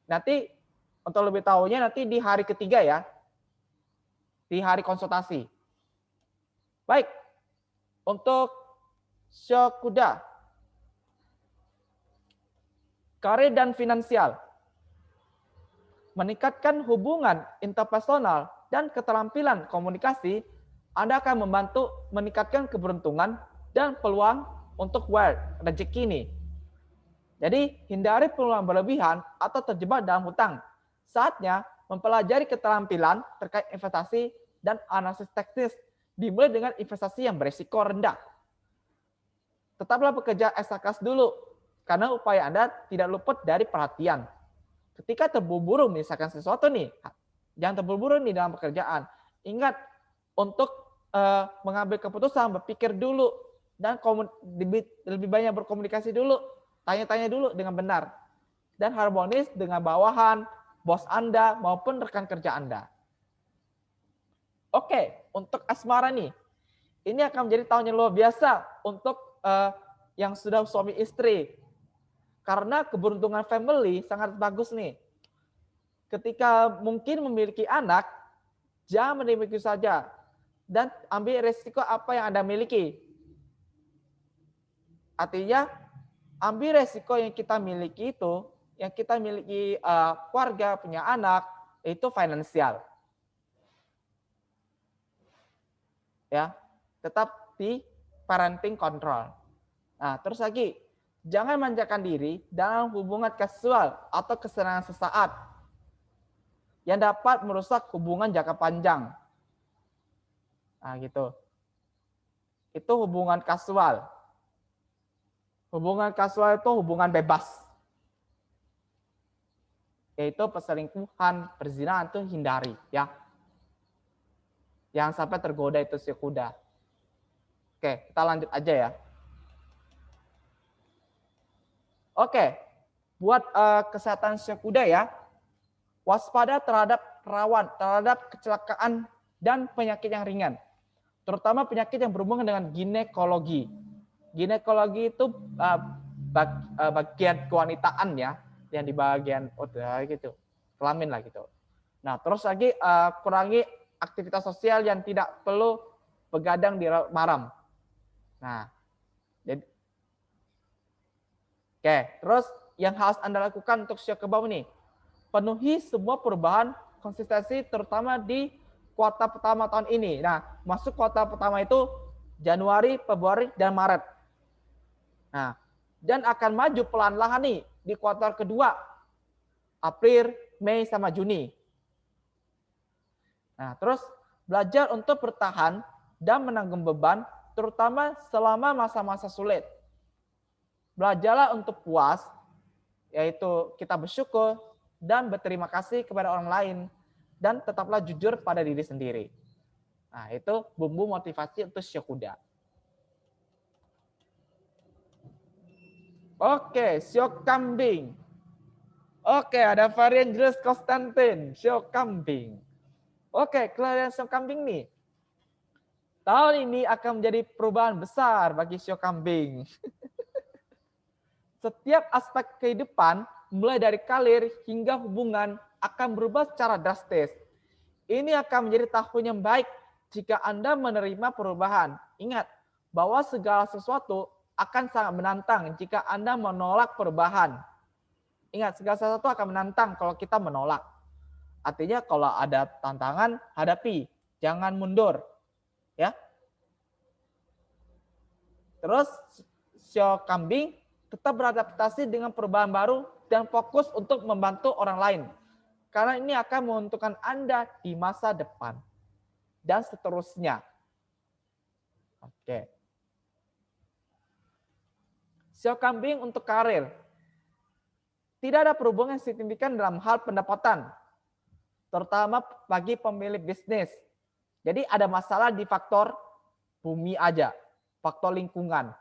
Nanti untuk lebih tahunya nanti di hari ketiga ya. Di hari konsultasi. Baik. Untuk syok kuda, karir dan finansial, meningkatkan hubungan interpersonal dan keterampilan komunikasi, Anda akan membantu meningkatkan keberuntungan dan peluang untuk wealth, rezeki nih. Jadi hindari pengeluaran berlebihan atau terjebak dalam hutang. Saatnya mempelajari keterampilan terkait investasi dan analisis teknis, dimulai dengan investasi yang berisiko rendah. Tetaplah bekerja ekstra keras dulu, karena upaya Anda tidak luput dari perhatian. Ketika terburu-buru misalkan sesuatu nih, jangan terburu-buru nih dalam pekerjaan. Ingat untuk mengambil keputusan, berpikir dulu, dan lebih banyak berkomunikasi dulu, tanya-tanya dulu dengan benar, dan harmonis dengan bawahan, bos Anda, maupun rekan kerja Anda. Oke, untuk asmara nih, ini akan menjadi tahun yang luar biasa untuk yang sudah suami istri. Karena keberuntungan family sangat bagus nih. Ketika mungkin memiliki anak, jangan memiliki saja. Dan ambil resiko apa yang Anda miliki. Artinya, ambil resiko yang kita miliki itu, yang kita miliki keluarga, punya anak, itu finansial. Ya, tetap di parenting control. Nah, terus lagi, jangan manjakan diri dalam hubungan kasual atau kesenangan sesaat yang dapat merusak hubungan jangka panjang. Nah, gitu. Itu hubungan kasual. Hubungan kasual itu hubungan bebas. Yaitu perselingkuhan, perzinahan itu hindari, ya. Jangan sampai tergoda itu si kuda. Oke, kita lanjut aja ya. Oke, buat kesehatan si kuda ya, waspada terhadap kecelakaan dan penyakit yang ringan, terutama penyakit yang berhubungan dengan ginekologi. Ginekologi itu bagian kewanitaan ya, yang di bagian gitu, kelamin lah gitu. Nah, terus lagi kurangi aktivitas sosial yang tidak perlu begadang di malam. Nah, jadi oke, terus yang harus Anda lakukan untuk syok kerbau nih, penuhi semua perubahan konsistensi terutama di kuartal pertama tahun ini. Nah, masuk kuartal pertama itu Januari, Februari, dan Maret. Nah, dan akan maju pelan-pelan nih di kuartal kedua, April, Mei, sama Juni. Nah, terus belajar untuk bertahan dan menanggung beban, terutama selama masa-masa sulit. Belajarlah untuk puas, yaitu kita bersyukur dan berterima kasih kepada orang lain, dan tetaplah jujur pada diri sendiri. Nah, itu bumbu motivasi untuk sio kuda. Oke, sio kambing. Oke, ada varian Julius Konstantin, sio kambing. Oke, kelihatan sio kambing nih. Tahun ini akan menjadi perubahan besar bagi sio kambing. Setiap aspek kehidupan, mulai dari karir hingga hubungan, akan berubah secara drastis. Ini akan menjadi tahun yang baik jika Anda menerima perubahan. Ingat bahwa segala sesuatu akan sangat menantang jika Anda menolak perubahan. Ingat, segala sesuatu akan menantang kalau kita menolak. Artinya kalau ada tantangan, hadapi. Jangan mundur. Ya. Terus, sio kambing tetap beradaptasi dengan perubahan baru dan fokus untuk membantu orang lain. Karena ini akan menguntungkan Anda di masa depan. Dan seterusnya. Oke. Sio kambing untuk karir. Tidak ada perubahan yang signifikan dalam hal pendapatan. Terutama bagi pemilik bisnis. Jadi ada masalah di faktor bumi aja. Faktor lingkungan.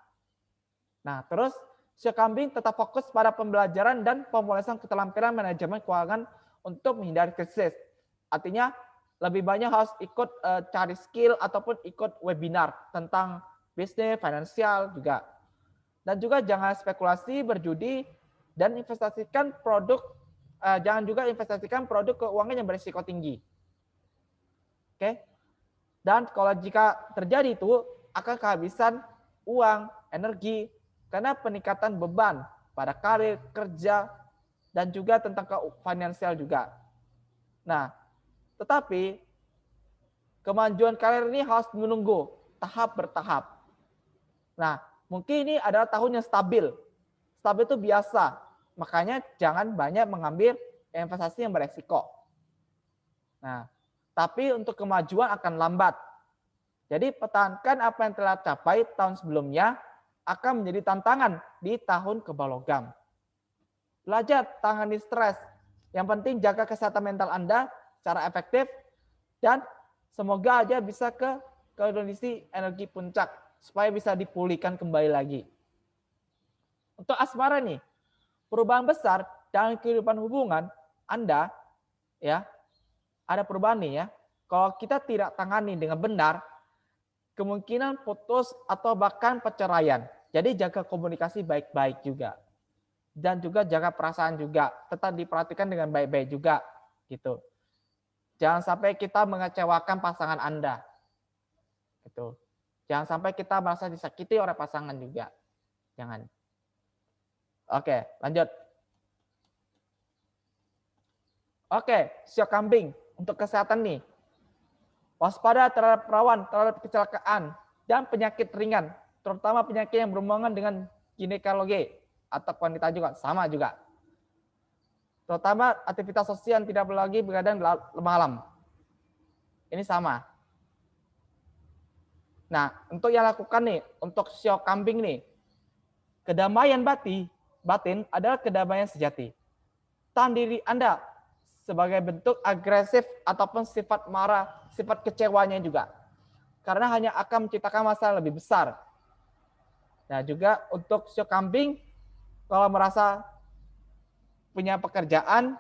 Nah, terus sio kambing tetap fokus pada pembelajaran dan pemulihan keterampilan manajemen keuangan untuk menghindari krisis. Artinya lebih banyak harus ikut cari skill ataupun ikut webinar tentang bisnis, finansial juga. Dan juga jangan spekulasi, berjudi, dan investasikan produk, jangan juga investasikan produk keuangan yang berisiko tinggi. Oke. Dan kalau jika terjadi itu akan kehabisan uang, energi, karena peningkatan beban pada karir, kerja, dan juga tentang finansial juga. Nah, tetapi kemajuan karir ini harus menunggu tahap bertahap. Nah, mungkin ini adalah tahun yang stabil. Stabil itu biasa. Makanya jangan banyak mengambil investasi yang beresiko. Nah, tapi untuk kemajuan akan lambat. Jadi pertahankan apa yang telah capai tahun sebelumnya akan menjadi tantangan di tahun kerbau logam. Belajar tangani stres. Yang penting jaga kesehatan mental Anda secara efektif dan semoga aja bisa ke kondisi energi puncak supaya bisa dipulihkan kembali lagi. Untuk asmara nih, perubahan besar dalam kehidupan hubungan Anda ya, ada perubahan nih ya. Kalau kita tidak tangani dengan benar, kemungkinan putus atau bahkan perceraian. Jadi jaga komunikasi baik-baik juga. Dan juga jaga perasaan juga, tetap diperhatikan dengan baik-baik juga gitu. Jangan sampai kita mengecewakan pasangan Anda. Gitu. Jangan sampai kita merasa disakiti oleh pasangan juga. Jangan. Oke, lanjut. Oke, sio kambing untuk kesehatan nih. Waspada terhadap rawan terhadap kecelakaan dan penyakit ringan, terutama penyakit yang berhubungan dengan ginekologi atau wanita juga, sama juga. Terutama aktivitas sosial yang tidak lagi begadang malam. Ini sama. Nah, untuk yang lakukan nih, untuk sio kambing nih, kedamaian batin adalah kedamaian sejati. Tahan diri Anda sebagai bentuk agresif ataupun sifat marah, sifat kecewanya juga. Karena hanya akan menciptakan masalah lebih besar. Nah, juga untuk sio kambing, kalau merasa punya pekerjaan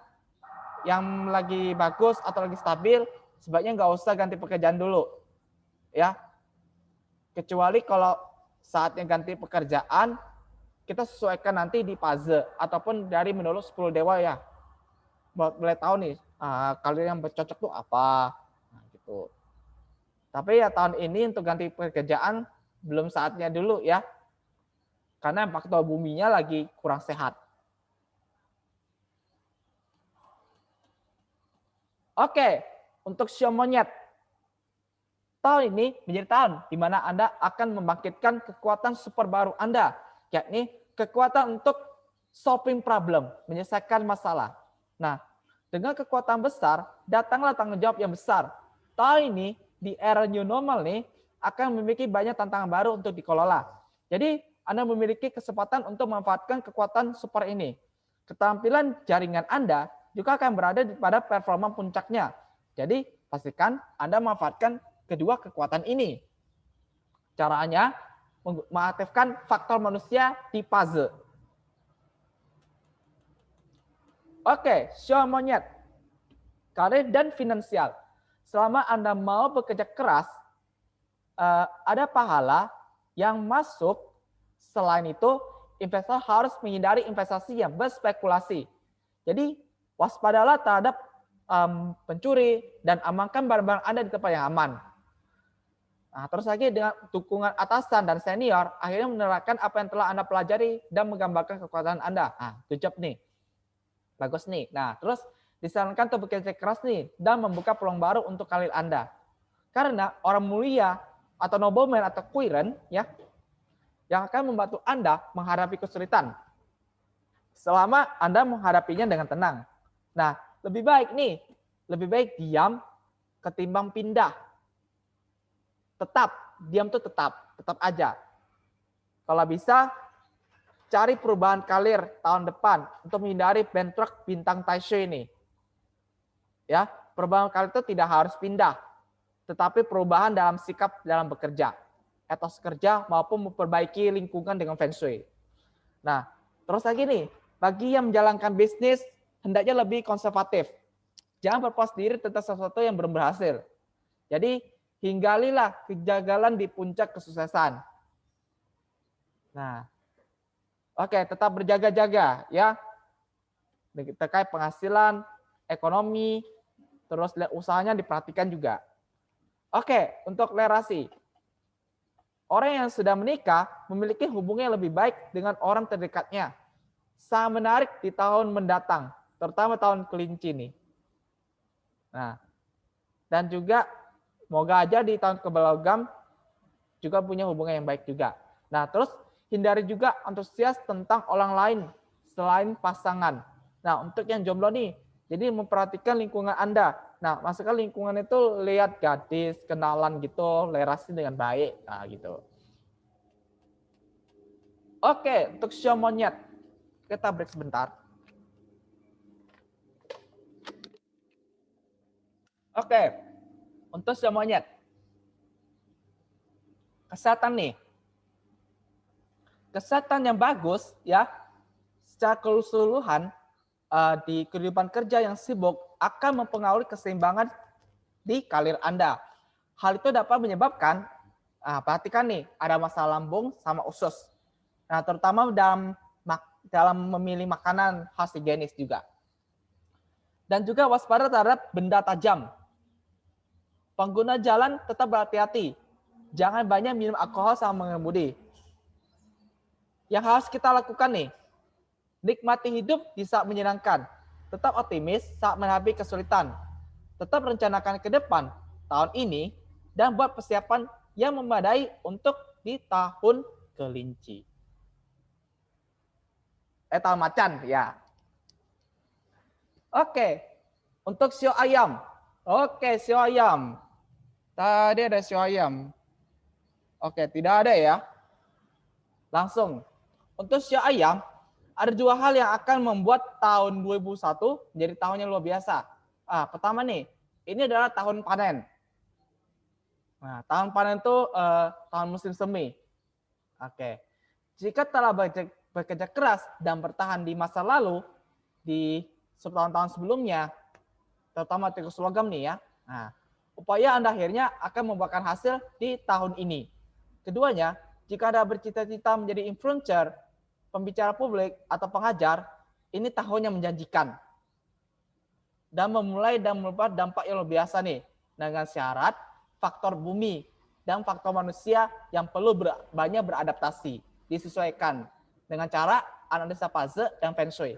yang lagi bagus atau lagi stabil, sebaiknya nggak usah ganti pekerjaan dulu. Ya. Kecuali kalau saatnya ganti pekerjaan, kita sesuaikan nanti di fase ataupun dari menurut 10 dewa ya. Boleh tahu nih, kalian yang bercocok tuh apa. Nah, gitu. Tapi ya tahun ini untuk ganti pekerjaan belum saatnya dulu ya. Karena faktor buminya lagi kurang sehat. Oke, untuk Sio Monyet. Tahun ini menjadi tahun di mana Anda akan membangkitkan kekuatan super baru Anda, yakni kekuatan untuk solving problem, menyelesaikan masalah. Nah, dengan kekuatan besar, datanglah tanggung jawab yang besar. Tahun ini, di era new normal nih, akan memiliki banyak tantangan baru untuk dikelola. Jadi, Anda memiliki kesempatan untuk memanfaatkan kekuatan super ini. Keterampilan jaringan Anda juga akan berada pada performa puncaknya. Jadi, pastikan Anda memanfaatkan kedua kekuatan ini. Caranya, mengaktifkan faktor manusia di puzzle. Oke, Sio Monyet. Karir dan finansial. Selama Anda mau bekerja keras, ada pahala yang masuk. Selain itu, investor harus menghindari investasi yang berspekulasi. Jadi, waspadalah terhadap pencuri dan amankan barang-barang Anda di tempat yang aman. Nah, terus lagi dengan dukungan atasan dan senior, akhirnya menerapkan apa yang telah Anda pelajari dan menggambarkan kekuatan Anda. Nah, good job nih. Bagus nih. Nah, terus disarankan untuk bekerja keras nih dan membuka peluang baru untuk karir Anda. Karena orang mulia atau nobleman atau kuiren ya yang akan membantu Anda menghadapi kesulitan. Selama Anda menghadapinya dengan tenang. Nah, lebih baik diam ketimbang pindah. Diam tuh tetap aja. Kalau bisa, cari perubahan karir tahun depan untuk menghindari bentrok bintang Taisho ini. Ya, perubahan karir itu tidak harus pindah, tetapi perubahan dalam sikap dalam bekerja, etos kerja maupun memperbaiki lingkungan dengan Feng Shui. Nah, terus lagi nih, bagi yang menjalankan bisnis, hendaknya lebih konservatif. Jangan berpuas diri tentang sesuatu yang belum berhasil. Jadi, hinggalilah kegagalan di puncak kesuksesan. Nah, oke, tetap berjaga-jaga ya. Terkait penghasilan, ekonomi, terus usahanya diperhatikan juga. Oke, untuk lerasi. Orang yang sudah menikah memiliki hubungan yang lebih baik dengan orang terdekatnya. Sangat menarik di tahun mendatang, terutama tahun kelinci nih. Nah, dan juga semoga aja di tahun kebelogam juga punya hubungan yang baik juga. Nah, terus hindari juga antusias tentang orang lain selain pasangan. Nah, untuk yang jomblo nih, jadi memperhatikan lingkungan Anda. Nah, masukkan lingkungan itu lihat gadis, kenalan gitu, lerasi dengan baik. Nah, gitu. Oke, untuk Sio Monyet, kita break sebentar. Oke, untuk Sio Monyet. Kesehatan nih. Kesehatan yang bagus ya, secara keseluruhan di kehidupan kerja yang sibuk akan mempengaruhi keseimbangan di karir Anda. Hal itu dapat menyebabkan, perhatikan nih, ada masalah lambung sama usus. Nah, terutama dalam memilih makanan khas higienis juga. Dan juga waspada terhadap benda tajam. Pengguna jalan tetap berhati-hati. Jangan banyak minum alkohol sama mengemudi. Yang harus kita lakukan nih, nikmati hidup di saat menyenangkan. Tetap optimis saat menghadapi kesulitan. Tetap rencanakan ke depan tahun ini dan buat persiapan yang memadai untuk di tahun kelinci. Tahun macan ya. Oke, untuk sio ayam. Oke, sio ayam. Tadi ada sio ayam. Oke, tidak ada ya. Langsung. Untuk sio ayam, ada dua hal yang akan membuat tahun 2001 menjadi tahun yang luar biasa. Pertama nih, ini adalah tahun panen. Nah, tahun panen itu tahun musim semi. Oke. Jika telah bekerja keras dan bertahan di masa lalu, di tahun-tahun sebelumnya, terutama tikus logam nih ya. Nah, upaya Anda akhirnya akan membuahkan hasil di tahun ini. Keduanya, jika Anda bercita-cita menjadi influencer, pembicara publik, atau pengajar, ini tahun yang menjanjikan. Dan memulai dan membuat dampak yang luar biasa nih. Dengan syarat, faktor bumi, dan faktor manusia yang perlu banyak beradaptasi, disesuaikan dengan cara analisa fase dan Feng Shui.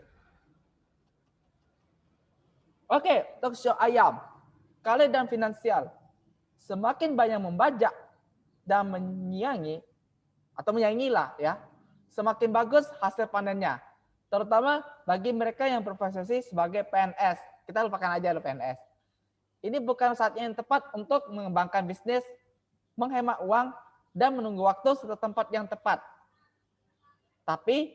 Oke, talk show ayam. Karir dan finansial. Semakin banyak membajak dan menyaingi atau menyaingilah ya, semakin bagus hasil panennya. Terutama bagi mereka yang berprofesi sebagai PNS. Kita lupakan aja lo PNS. Ini bukan saatnya yang tepat untuk mengembangkan bisnis, menghemat uang, dan menunggu waktu serta tempat yang tepat. Tapi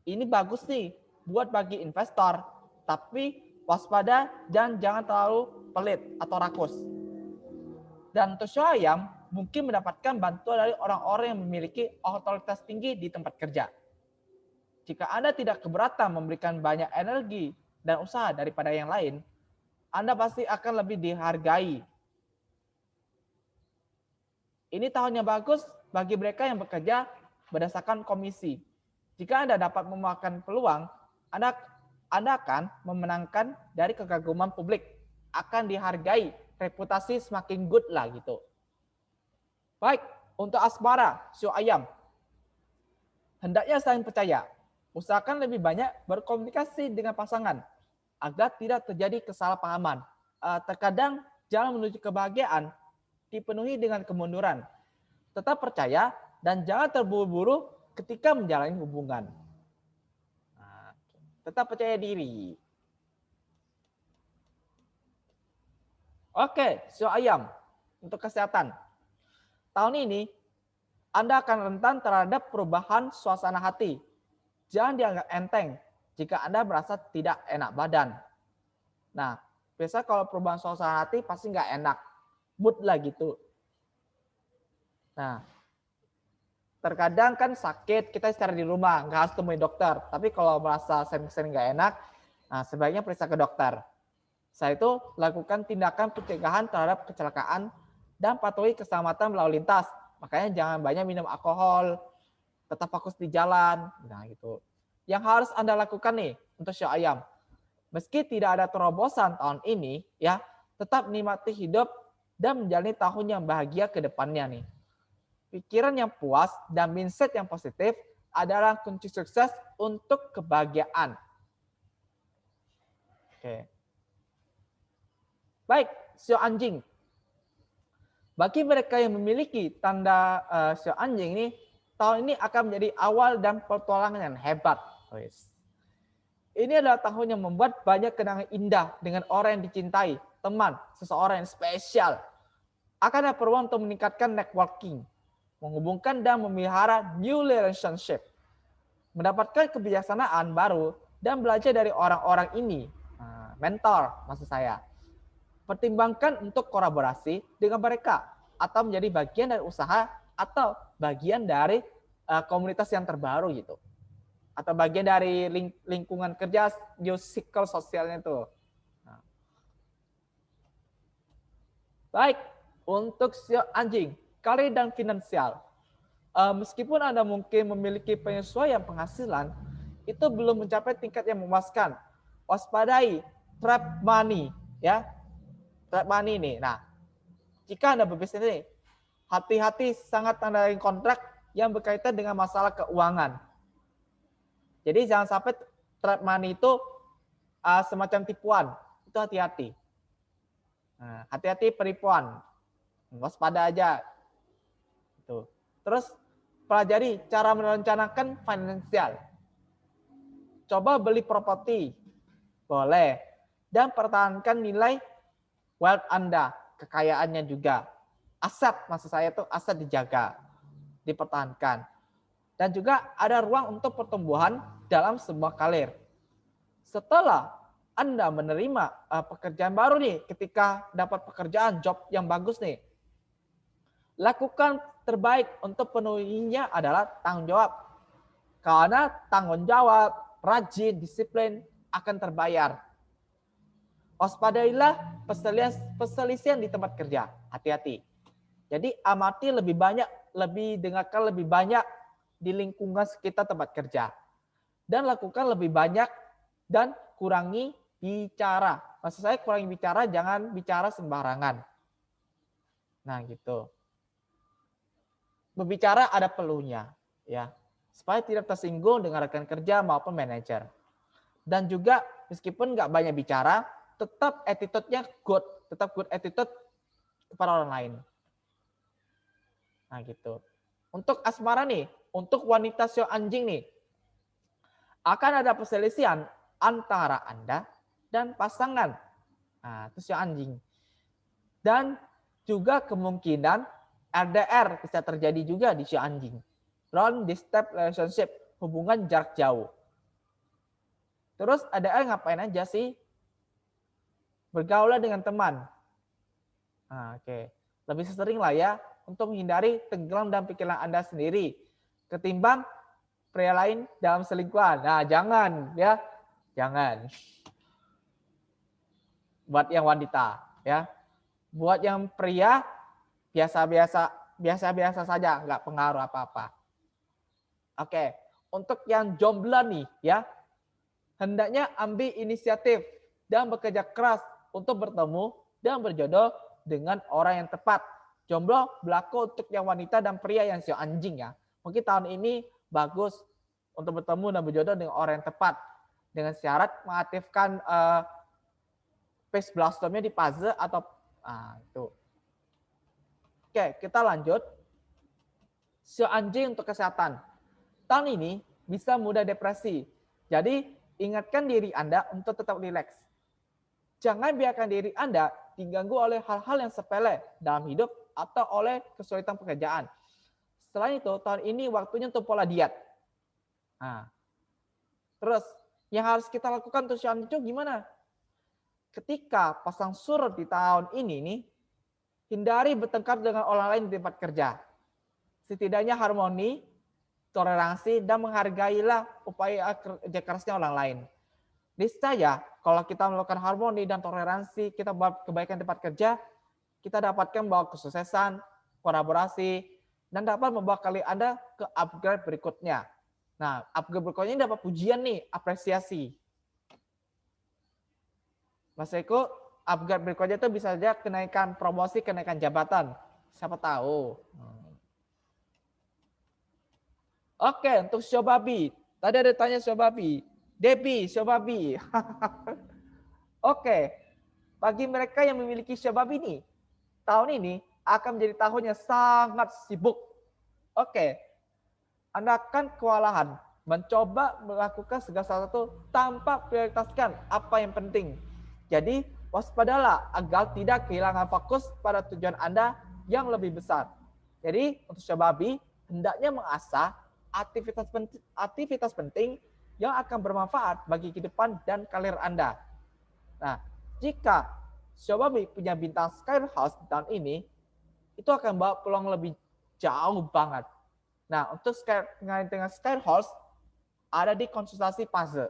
ini bagus nih buat bagi investor. Tapi waspada dan jangan terlalu pelit atau rakus. Dan untuk show ayam mungkin mendapatkan bantuan dari orang-orang yang memiliki otoritas tinggi di tempat kerja. Jika Anda tidak keberatan memberikan banyak energi dan usaha daripada yang lain, Anda pasti akan lebih dihargai. Ini tahun yang bagus bagi mereka yang bekerja berdasarkan komisi. Jika Anda dapat memakan peluang, Anda akan memenangkan dari kekaguman publik, akan dihargai, reputasi semakin good lah gitu. Baik, untuk asmara, show ayam. Hendaknya saling percaya. Usahakan lebih banyak berkomunikasi dengan pasangan agar tidak terjadi kesalahpahaman. Terkadang jalan menuju kebahagiaan dipenuhi dengan kemunduran. Tetap percaya dan jangan terburu-buru ketika menjalani hubungan. Tetap percaya diri. Oke, show ayam untuk kesehatan. Tahun ini Anda akan rentan terhadap perubahan suasana hati. Jangan dianggap enteng jika Anda merasa tidak enak badan. Nah, biasa kalau perubahan suasana hati pasti nggak enak. Mood lah gitu. Nah, terkadang kan sakit, kita istirahat di rumah, nggak harus temui dokter. Tapi kalau merasa sering-sering nggak enak, nah sebaiknya periksa ke dokter. Setelah itu, lakukan tindakan pencegahan terhadap kecelakaan dan patuhi keselamatan lalu lintas. Makanya jangan banyak minum alkohol, tetap fokus di jalan, nah gitu. Yang harus Anda lakukan nih untuk show ayam, meski tidak ada terobosan tahun ini, ya tetap nikmati hidup dan menjalani tahun yang bahagia ke depannya nih. Pikiran yang puas dan mindset yang positif adalah kunci sukses untuk kebahagiaan. Oke. Baik, show anjing. Bagi mereka yang memiliki tanda show anjing ini, tahun ini akan menjadi awal dan petualangan yang hebat. Ini adalah tahun yang membuat banyak kenangan indah dengan orang yang dicintai, teman, seseorang yang spesial. Akan ada peluang untuk meningkatkan networking, menghubungkan dan memelihara new relationship, mendapatkan kebijaksanaan baru dan belajar dari orang-orang ini. Mentor maksud saya. Pertimbangkan untuk kolaborasi dengan mereka atau menjadi bagian dari usaha atau bagian dari komunitas yang terbaru gitu. Atau bagian dari lingkungan kerja, circle sosialnya itu. Nah. Baik, untuk show anjing, karir dan finansial. Meskipun Anda mungkin memiliki penyesuaian penghasilan, itu belum mencapai tingkat yang memuaskan. Waspadai trap money, ya. Trap money nih. Nah, jika Anda berbisnis ini, hati-hati sangat tanda kontrak yang berkaitan dengan masalah keuangan. Jadi jangan sampai trap money itu semacam tipuan. Itu hati-hati. Nah, hati-hati penipuan. Waspada aja. Itu. Terus pelajari cara merencanakan finansial. Coba beli properti. Boleh. Dan pertahankan nilai wealth Anda. Kekayaannya juga. Aset, maksud saya itu aset dijaga. Dipertahankan. Dan juga ada ruang untuk pertumbuhan dalam sebuah karir. Setelah Anda menerima pekerjaan baru nih, ketika dapat pekerjaan, job yang bagus nih, lakukan terbaik untuk penuhinya adalah tanggung jawab. Karena tanggung jawab, rajin, disiplin akan terbayar. Waspadailah perselisihan di tempat kerja. Hati-hati. Jadi amati lebih banyak, dengarkan lebih banyak di lingkungan sekitar tempat kerja. Dan lakukan lebih banyak dan kurangi bicara. Maksud saya kurangi bicara, jangan bicara sembarangan. Nah gitu. Berbicara ada perlunya, ya, supaya tidak tersinggung dengan rekan kerja maupun manajer. Dan juga meskipun nggak banyak bicara, tetap attitude-nya good, tetap good attitude kepada orang lain. Nah, gitu. Untuk asmara nih, untuk wanita sio anjing nih, akan ada perselisihan antara Anda dan pasangan. Nah, itu sio anjing. Dan juga kemungkinan LDR bisa terjadi juga di sio anjing. Long distance relationship, hubungan jarak jauh. Terus LDR ngapain aja sih? Bergaul dengan teman. Nah, oke. Lebih sering lah ya untuk menghindari tenggelam dalam pikiran Anda sendiri ketimbang pria lain dalam selingkuhan. Nah, jangan ya. Jangan. Buat yang wanita ya. Buat yang pria biasa-biasa saja, nggak pengaruh apa-apa. Oke, untuk yang jomblo nih ya, hendaknya ambil inisiatif dan bekerja keras untuk bertemu dan berjodoh dengan orang yang tepat. Jomblo berlaku untuk yang wanita dan pria yang sio anjing ya. Mungkin tahun ini bagus untuk bertemu dan berjodoh dengan orang yang tepat. Dengan syarat mengaktifkan face blastomnya di fase atau itu. Oke, kita lanjut. Sio anjing untuk kesehatan. Tahun ini bisa mudah depresi. Jadi ingatkan diri Anda untuk tetap rileks. Jangan biarkan diri Anda diganggu oleh hal-hal yang sepele dalam hidup atau oleh kesulitan pekerjaan. Selain itu, tahun ini waktunya untuk pola diet. Nah, terus, yang harus kita lakukan untuk sio anjing gimana? Ketika pasang surut di tahun ini nih, hindari bertengkar dengan orang lain di tempat kerja. Setidaknya harmoni, toleransi, dan menghargailah upaya kerja kerasnya orang lain. Niscaya, kalau kita melakukan harmoni dan toleransi, kita buat kebaikan tempat kerja, kita dapatkan bahwa kesuksesan, kolaborasi, dan dapat membawa kalian Anda ke upgrade berikutnya. Nah, upgrade berikutnya ini dapat pujian nih, apresiasi. Mas Eko, upgrade berikutnya itu bisa saja kenaikan promosi, kenaikan jabatan. Siapa tahu. Oke, untuk sio babi. Tadi ada tanya sio babi. Debbie, sio babi. Oke, bagi mereka yang memiliki sio babi nih, tahun ini akan menjadi tahun yang sangat sibuk. Oke, Anda akan kewalahan mencoba melakukan segala sesuatu tanpa prioritaskan apa yang penting. Jadi, waspadalah agar tidak kehilangan fokus pada tujuan Anda yang lebih besar. Jadi, untuk sio babi, hendaknya mengasah aktivitas penting yang akan bermanfaat bagi kehidupan dan karir Anda. Nah, jika sio babi punya bintang Skyhouse tahun ini, itu akan bawa peluang lebih jauh banget. Nah, untuk dengan Skyhouse ada di konsultasi fase.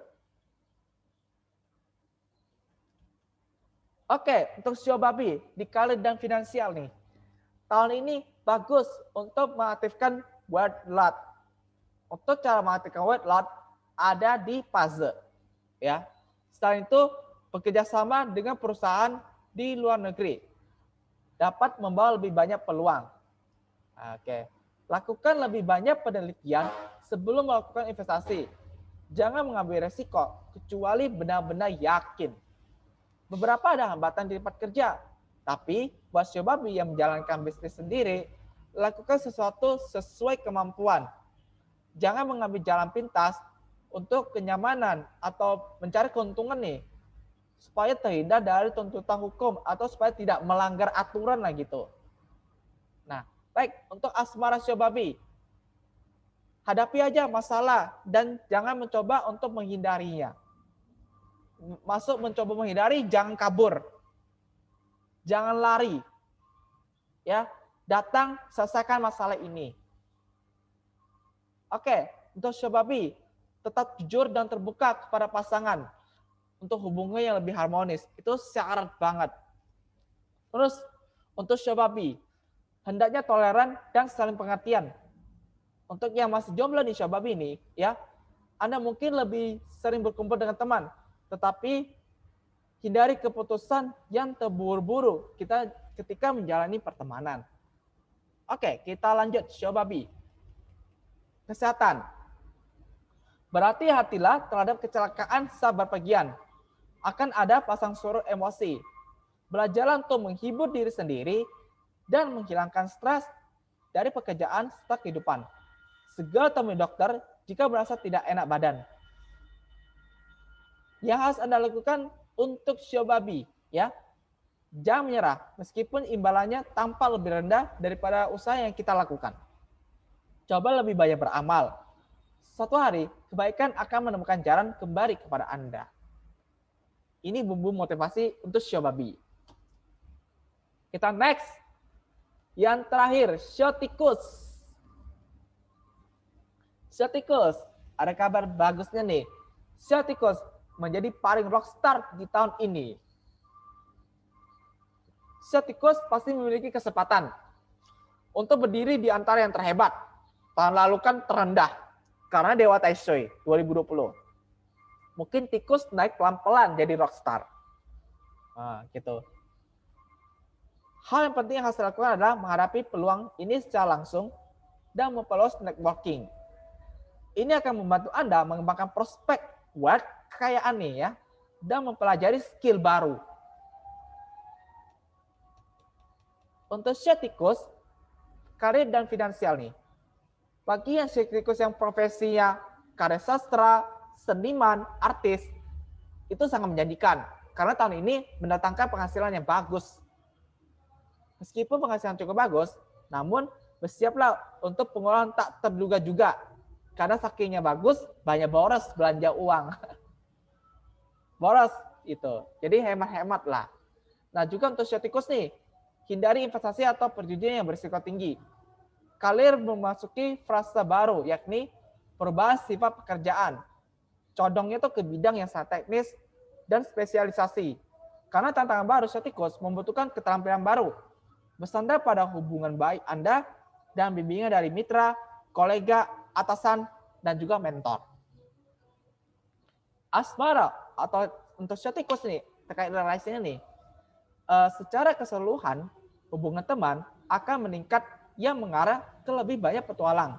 Oke, untuk sio babi di karir dan finansial nih. Tahun ini bagus untuk mengaktifkan wealth lot. Untuk cara mengaktifkan wealth lot ada di fase. Ya. Selain itu, bekerja sama dengan perusahaan di luar negeri dapat membawa lebih banyak peluang. Oke. Lakukan lebih banyak penelitian sebelum melakukan investasi. Jangan mengambil resiko kecuali benar-benar yakin. Beberapa ada hambatan di tempat kerja, tapi buat sio babi yang menjalankan bisnis sendiri, lakukan sesuatu sesuai kemampuan. Jangan mengambil jalan pintas untuk kenyamanan atau mencari keuntungan nih, supaya terhindar dari tuntutan hukum atau supaya tidak melanggar aturan lah gitu. Nah, baik, untuk asmara sio babi, hadapi aja masalah dan jangan mencoba untuk menghindarinya. Masuk mencoba menghindari, jangan kabur. Jangan lari. Ya, datang selesaikan masalah ini. Oke, untuk sio babi, tetap jujur dan terbuka kepada pasangan untuk hubungan yang lebih harmonis. Itu syarat banget. Terus, untuk sio babi, hendaknya toleran dan saling pengertian. Untuk yang masih jomblo nih sio babi ini, ya, Anda mungkin lebih sering berkumpul dengan teman, tetapi hindari keputusan yang terburu-buru kita ketika menjalani pertemanan. Oke, kita lanjut sio babi. Kesehatan. Berhati-hatilah terhadap kecelakaan saat berpergian akan ada pasang surut emosi. Belajarlah untuk menghibur diri sendiri dan menghilangkan stres dari pekerjaan serta kehidupan. Segera temui dokter jika merasa tidak enak badan. Yang harus Anda lakukan untuk show babi, ya. Jangan menyerah, meskipun imbalannya tampak lebih rendah daripada usaha yang kita lakukan. Coba lebih banyak beramal. Suatu hari, kebaikan akan menemukan jalan kembali kepada Anda. Ini bumbu motivasi untuk show babi. Kita next. Yang terakhir, show tikus. Show tikus, ada kabar bagusnya nih. Show tikus menjadi paling rockstar di tahun ini. Show tikus pasti memiliki kesempatan untuk berdiri di antara yang terhebat. Tahun lalu kan terendah karena Dewa Taishui 2020. Mungkin tikus naik pelan-pelan jadi rockstar. Nah, gitu. Hal yang penting yang harus dilakukan adalah menghadapi peluang ini secara langsung dan memperluas networking. Ini akan membantu Anda mengembangkan prospek wealth kekayaan nih ya, dan mempelajari skill baru. Untuk tikus, karir dan finansial nih. Bagi yang tikus yang profesinya karya sastra, seniman, artis, itu sangat menjanjikan. Karena tahun ini mendatangkan penghasilan yang bagus. Meskipun penghasilan cukup bagus, namun bersiaplah untuk pengeluaran tak terduga juga. Karena sakingnya bagus, banyak boros belanja uang. Boros itu. Jadi hemat-hemat lah. Nah juga untuk tikus nih, hindari investasi atau perjudian yang berisiko tinggi. Karir memasuki fase baru, yakni perubahan sifat pekerjaan. Condongnya tuh ke bidang yang sangat teknis dan spesialisasi. Karena tantangan baru tikus membutuhkan keterampilan baru. Bersandar pada hubungan baik Anda dan bimbingan dari mitra, kolega, atasan, dan juga mentor. Asmara atau untuk tikus nih, terkait relasinya nih, secara keseluruhan hubungan teman akan meningkat yang mengarah ke lebih banyak petualang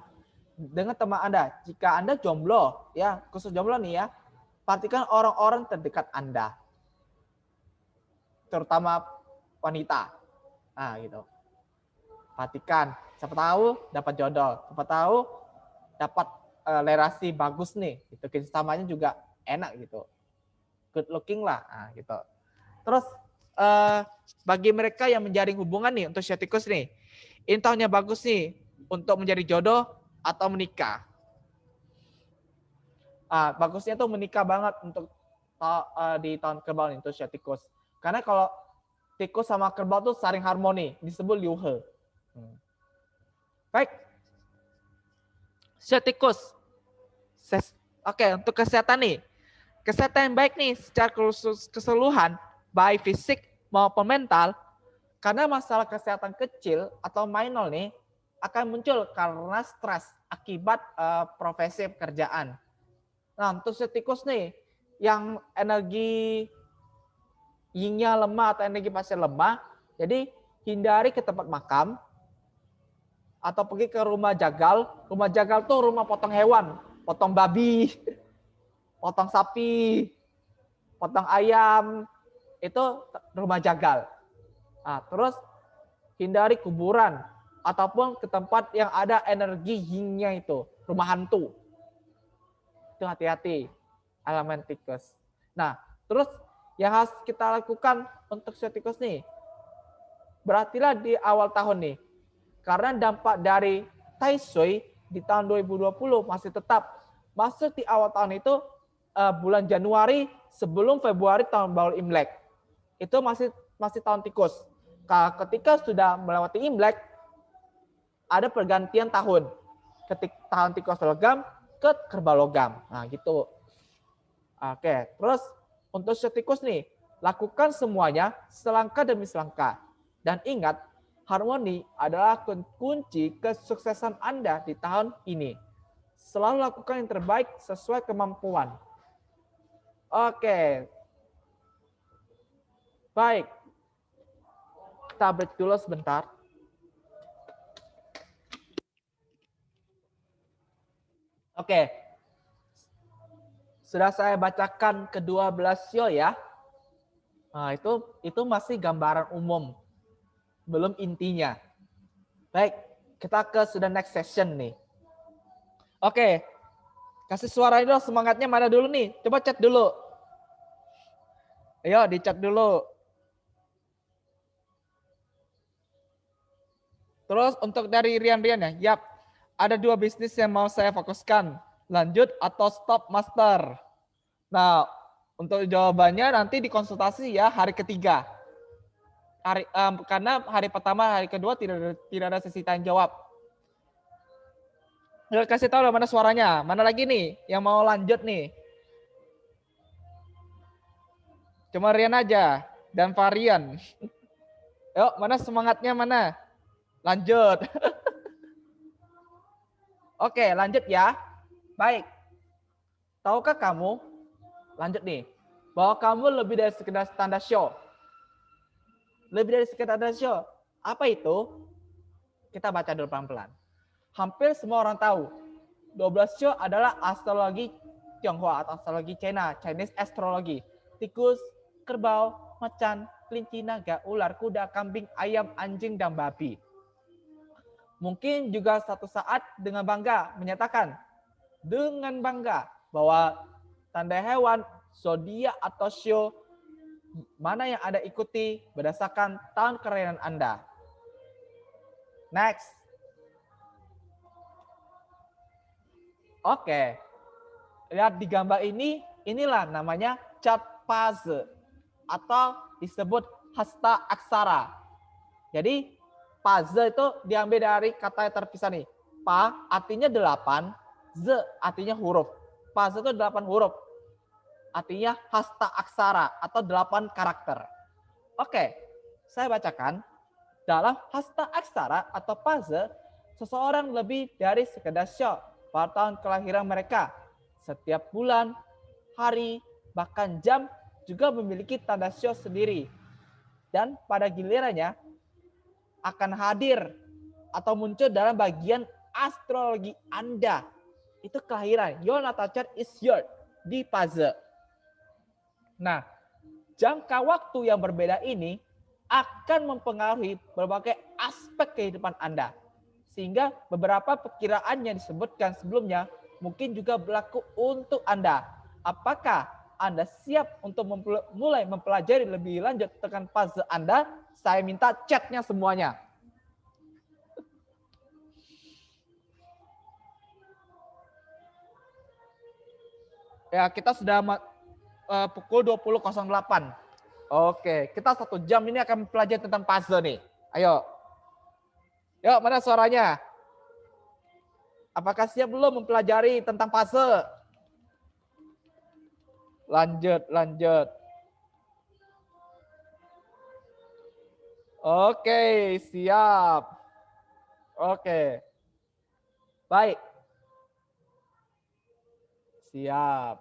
dengan teman Anda. Jika Anda jomblo, ya khusus jomblo nih ya, perhatikan orang-orang terdekat Anda, terutama wanita. Nah, gitu. Perhatikan, siapa tahu dapat jodoh, siapa tahu dapat relasi bagus nih, gitu. Kesesamanya juga enak gitu. Good looking lah, nah, gitu. Terus bagi mereka yang menjaring hubungan nih untuk tikus nih, ini tahunnya bagus nih untuk menjadi jodoh atau menikah. Bagusnya tuh menikah banget untuk di tahun kerbau nih untuk tikus. Karena kalau tikus sama kerbau tuh saling harmoni, disebut liuhe. Baik. Tikus. Oke, untuk kesehatan nih. Kesehatan yang baik nih secara keseluruhan, baik fisik maupun mental, karena masalah kesehatan kecil atau minor nih akan muncul karena stres akibat profesi pekerjaan. Nah, untuk tikus nih yang energi yin-nya lemah atau energi pasien lemah, jadi hindari ke tempat makam atau pergi ke rumah jagal. Rumah jagal tuh rumah potong hewan, potong babi, potong sapi, potong ayam, itu rumah jagal. Nah, terus hindari kuburan ataupun ke tempat yang ada energi yin-nya itu, rumah hantu. Itu hati-hati elemen tikus. Nah, terus yang harus kita lakukan untuk tikus nih, berartilah di awal tahun nih, karena dampak dari Taishui di tahun 2020 masih tetap masuk di awal tahun itu bulan Januari sebelum Februari tahun baru Imlek. Itu masih tahun tikus. Ketika sudah melewati Imlek, ada pergantian tahun. Ketika tahun tikus logam ke kerbau logam. Nah, gitu. Oke, terus untuk tikus nih, lakukan semuanya selangkah demi selangkah. Dan ingat, harmoni adalah kunci kesuksesan Anda di tahun ini. Selalu lakukan yang terbaik sesuai kemampuan. Oke. Baik. Kita break dulu sebentar. Oke. Sudah saya bacakan ke-12 show ya. Nah, itu masih gambaran umum, belum intinya. Baik, kita ke sudah next session nih. Oke, kasih suara dulu, semangatnya mana dulu nih? Coba chat dulu. Ayo, di chat dulu. Terus untuk dari Rian-Rian ya, yap, ada 2 bisnis yang mau saya fokuskan, lanjut atau stop master. Nah, untuk jawabannya nanti dikonsultasi ya hari ketiga. Karena hari pertama, hari kedua tidak ada sesi tanya jawab. Yuk, kasih tahu lah mana suaranya. Mana lagi nih yang mau lanjut nih? Cuma Rian aja dan Varian. Yuk, mana semangatnya mana? Lanjut. Oke, lanjut ya. Baik. Tahukah kamu, lanjut nih, bahwa kamu lebih dari sekedar standar show. Lebih dari sekedar standar show. Apa itu? Kita baca dulu pelan-pelan. Hampir semua orang tahu, 12 show adalah astrologi Tionghoa atau astrologi China, Chinese astrology. Tikus, kerbau, macan, kelinci, naga, ular, kuda, kambing, ayam, anjing, dan babi. Mungkin juga satu saat dengan bangga menyatakan bahwa tanda hewan, zodiak atau show mana yang Anda ikuti berdasarkan tahun kelahiran Anda. Next. Oke. Lihat di gambar ini, inilah namanya chart puzzle atau disebut hasta aksara. Jadi puzzle itu diambil dari kata yang terpisah nih. Pa artinya 8, Z artinya huruf. Puzzle itu 8 huruf. Artinya hasta aksara atau 8 karakter. Oke, saya bacakan. Dalam hasta aksara atau puzzle, seseorang lebih dari sekedar show pada tahun kelahiran mereka. Setiap bulan, hari, bahkan jam juga memiliki tanda show sendiri. Dan pada gilirannya akan hadir atau muncul dalam bagian astrologi Anda. Itu kelahiran. Your natal chart is your di puzzle. Nah, jangka waktu yang berbeda ini akan mempengaruhi berbagai aspek kehidupan Anda. Sehingga beberapa perkiraan yang disebutkan sebelumnya mungkin juga berlaku untuk Anda. Apakah Anda siap untuk mulai mempelajari lebih lanjut tentang puzzle Anda? Saya minta chatnya semuanya. Ya, kita sudah pukul 20.08. Oke, kita 1 jam ini akan mempelajari tentang puzzle nih. Ayo. Yuk, mana suaranya? Apakah siap belum mempelajari tentang puzzle? Lanjut. Oke, siap. Oke. Baik. Siap.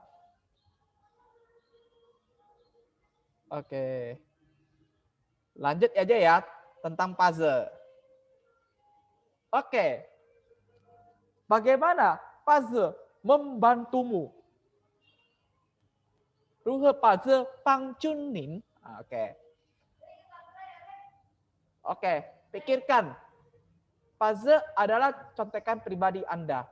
Oke. Lanjut aja ya tentang puzzle. Oke. Bagaimana puzzle membantumu? Ruhe puzzle pangcunin. Oke, pikirkan. Puzzle adalah contekan pribadi Anda.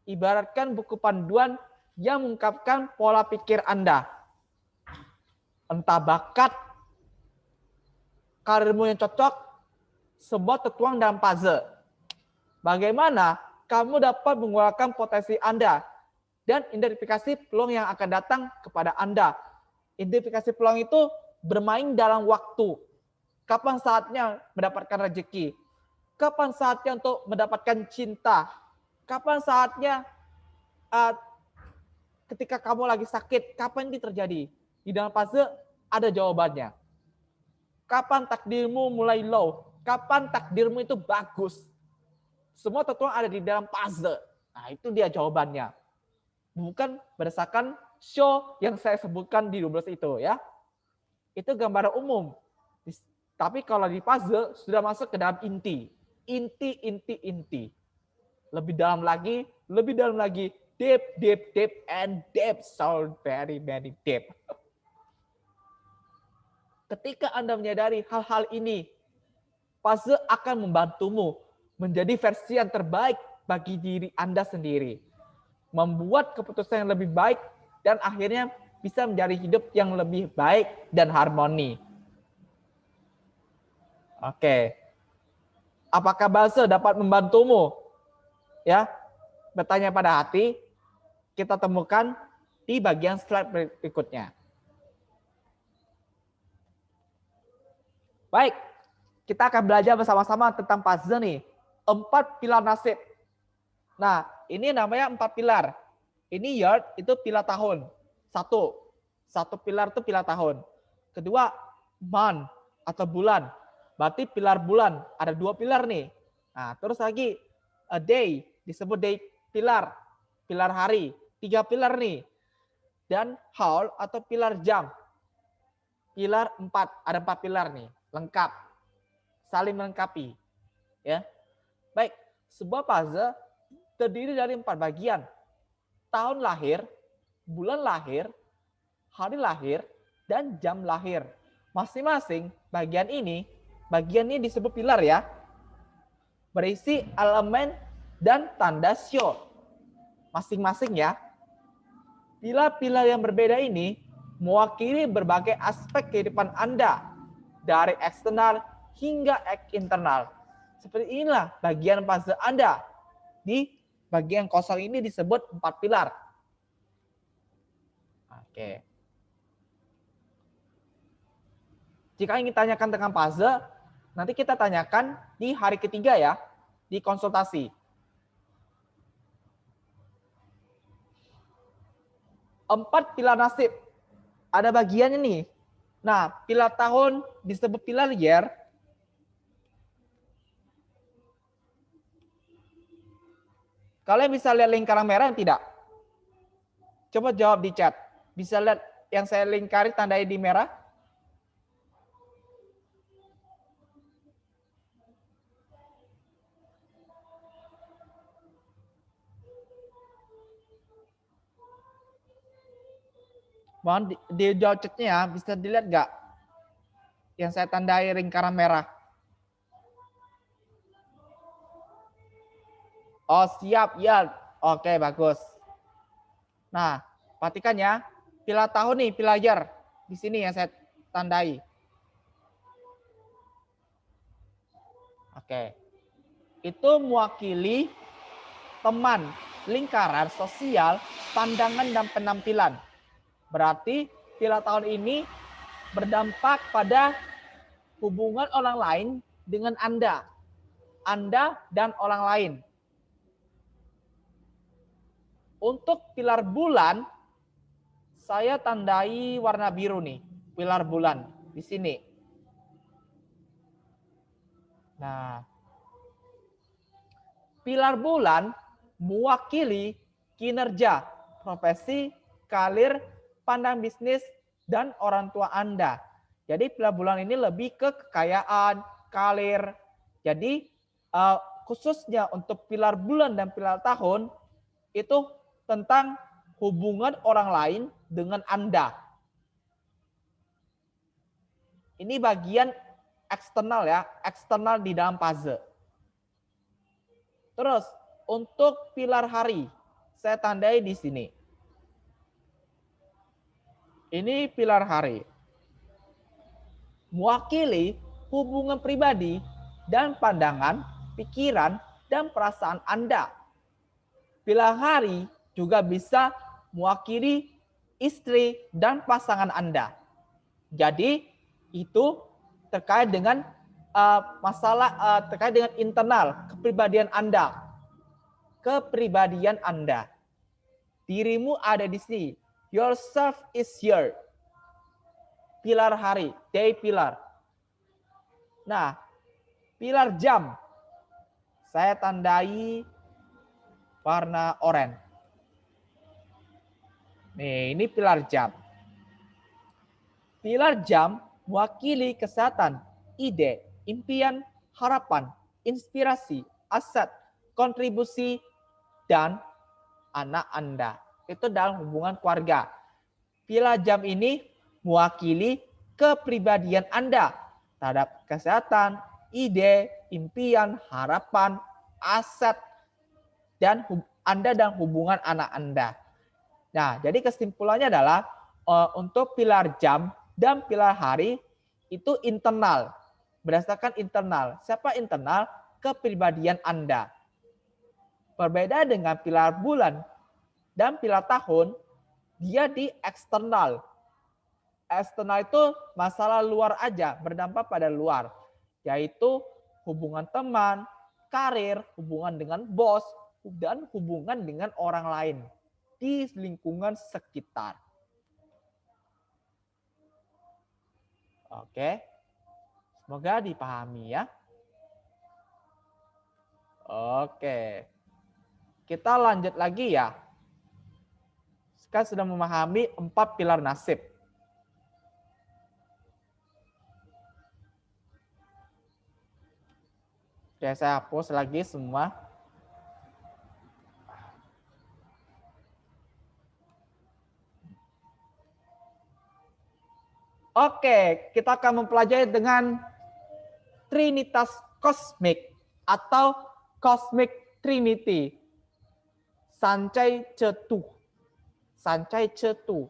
Ibaratkan buku panduan yang mengungkapkan pola pikir Anda. Entah bakat, karirmu yang cocok, semua tertuang dalam puzzle. Bagaimana kamu dapat mengeluarkan potensi Anda dan identifikasi peluang yang akan datang kepada Anda. Identifikasi peluang itu bermain dalam waktu. Kapan saatnya mendapatkan rezeki? Kapan saatnya untuk mendapatkan cinta? Kapan saatnya ketika kamu lagi sakit? Kapan ini terjadi? Di dalam puzzle ada jawabannya. Kapan takdirmu mulai low? Kapan takdirmu itu bagus? Semua tertuang ada di dalam puzzle. Nah, itu dia jawabannya. Bukan berdasarkan show yang saya sebutkan di 12 itu ya. Itu gambaran umum. Tapi kalau di puzzle sudah masuk ke dalam inti. Inti. Lebih dalam lagi. Deep, and deep. So very, very deep. Ketika Anda menyadari hal-hal ini, puzzle akan membantumu menjadi versi yang terbaik bagi diri Anda sendiri. Membuat keputusan yang lebih baik dan akhirnya bisa menjadi hidup yang lebih baik dan harmoni. Oke. Apakah puzzle dapat membantumu? Ya, bertanya pada hati, kita temukan di bagian slide berikutnya. Baik, kita akan belajar bersama-sama tentang puzzle nih. 4 pilar nasib. Nah, ini namanya 4 pilar. Ini year itu pilar tahun. Satu pilar itu pilar tahun. Kedua, month atau bulan. Berarti pilar bulan. Ada 2 pilar nih. Nah, terus lagi a day disebut day pilar. Pilar hari. 3 pilar nih. Dan hour atau pilar jam. Pilar 4. Ada 4 pilar nih. Lengkap. Saling melengkapi. Ya. Baik, sebuah puzzle terdiri dari 4 bagian. Tahun lahir, bulan lahir, hari lahir, dan jam lahir. Masing-masing bagian ini disebut pilar ya. Berisi elemen dan tanda show. Masing-masing ya. Pilar-pilar yang berbeda ini mewakili berbagai aspek kehidupan Anda. Dari eksternal hingga internal. Seperti inilah bagian puzzle Anda. Di bagian kosong ini disebut 4 pilar. Oke. Jika ingin tanyakan tentang puzzle, nanti kita tanyakan di hari ketiga ya, di konsultasi. 4 pilar nasib. Ada bagiannya nih. Nah, pilar tahun disebut pilar year. Kalian bisa lihat lingkaran merah yang tidak? Coba jawab di chat. Bisa lihat yang saya lingkari tandai di merah? Mohon di jawab chatnya ya, bisa dilihat nggak? Yang saya tandai lingkaran merah. Oh siap, ya. Oke, bagus. Nah, perhatikan ya. Pilar tahun nih, pilar year. Di sini yang saya tandai. Oke. Itu mewakili teman, lingkaran sosial, pandangan, dan penampilan. Berarti pilar tahun ini berdampak pada hubungan orang lain dengan Anda. Anda dan orang lain. Untuk pilar bulan, saya tandai warna biru nih. Pilar bulan di sini. Nah, pilar bulan mewakili kinerja, profesi, karir, pandang bisnis, dan orang tua Anda. Jadi pilar bulan ini lebih ke kekayaan, karir. Jadi khususnya untuk pilar bulan dan pilar tahun itu tentang hubungan orang lain dengan Anda. Ini bagian eksternal ya, eksternal di dalam puzzle. Terus untuk pilar hari, saya tandai di sini. Ini pilar hari. Mewakili hubungan pribadi dan pandangan, pikiran, dan perasaan Anda. Pilar hari juga bisa mewakili istri dan pasangan Anda. Jadi itu terkait dengan masalah terkait dengan internal kepribadian Anda. Kepribadian Anda. Dirimu ada di sini. Yourself is here. Pilar hari, day pilar. Nah, pilar jam. Saya tandai warna oranye. Nih, ini pilar jam. Pilar jam mewakili kesehatan, ide, impian, harapan, inspirasi, aset, kontribusi, dan anak Anda. Itu dalam hubungan keluarga. Pilar jam ini mewakili kepribadian Anda terhadap kesehatan, ide, impian, harapan, aset, dan Anda dan hubungan anak Anda. Nah, jadi kesimpulannya adalah untuk pilar jam dan pilar hari itu internal, berdasarkan internal. Siapa internal? Kepribadian Anda. Berbeda dengan pilar bulan dan pilar tahun, dia di eksternal. Eksternal itu masalah luar aja, berdampak pada luar, yaitu hubungan teman, karir, hubungan dengan bos, dan hubungan dengan orang lain di lingkungan sekitar. Oke, semoga dipahami ya. Oke, kita lanjut lagi ya. Sekarang sudah memahami 4 pilar nasib. Oke, saya hapus lagi semua. Oke, kita akan mempelajari dengan Trinitas Kosmik atau Cosmic Trinity. Sancai Cetu. Sancai Cetu.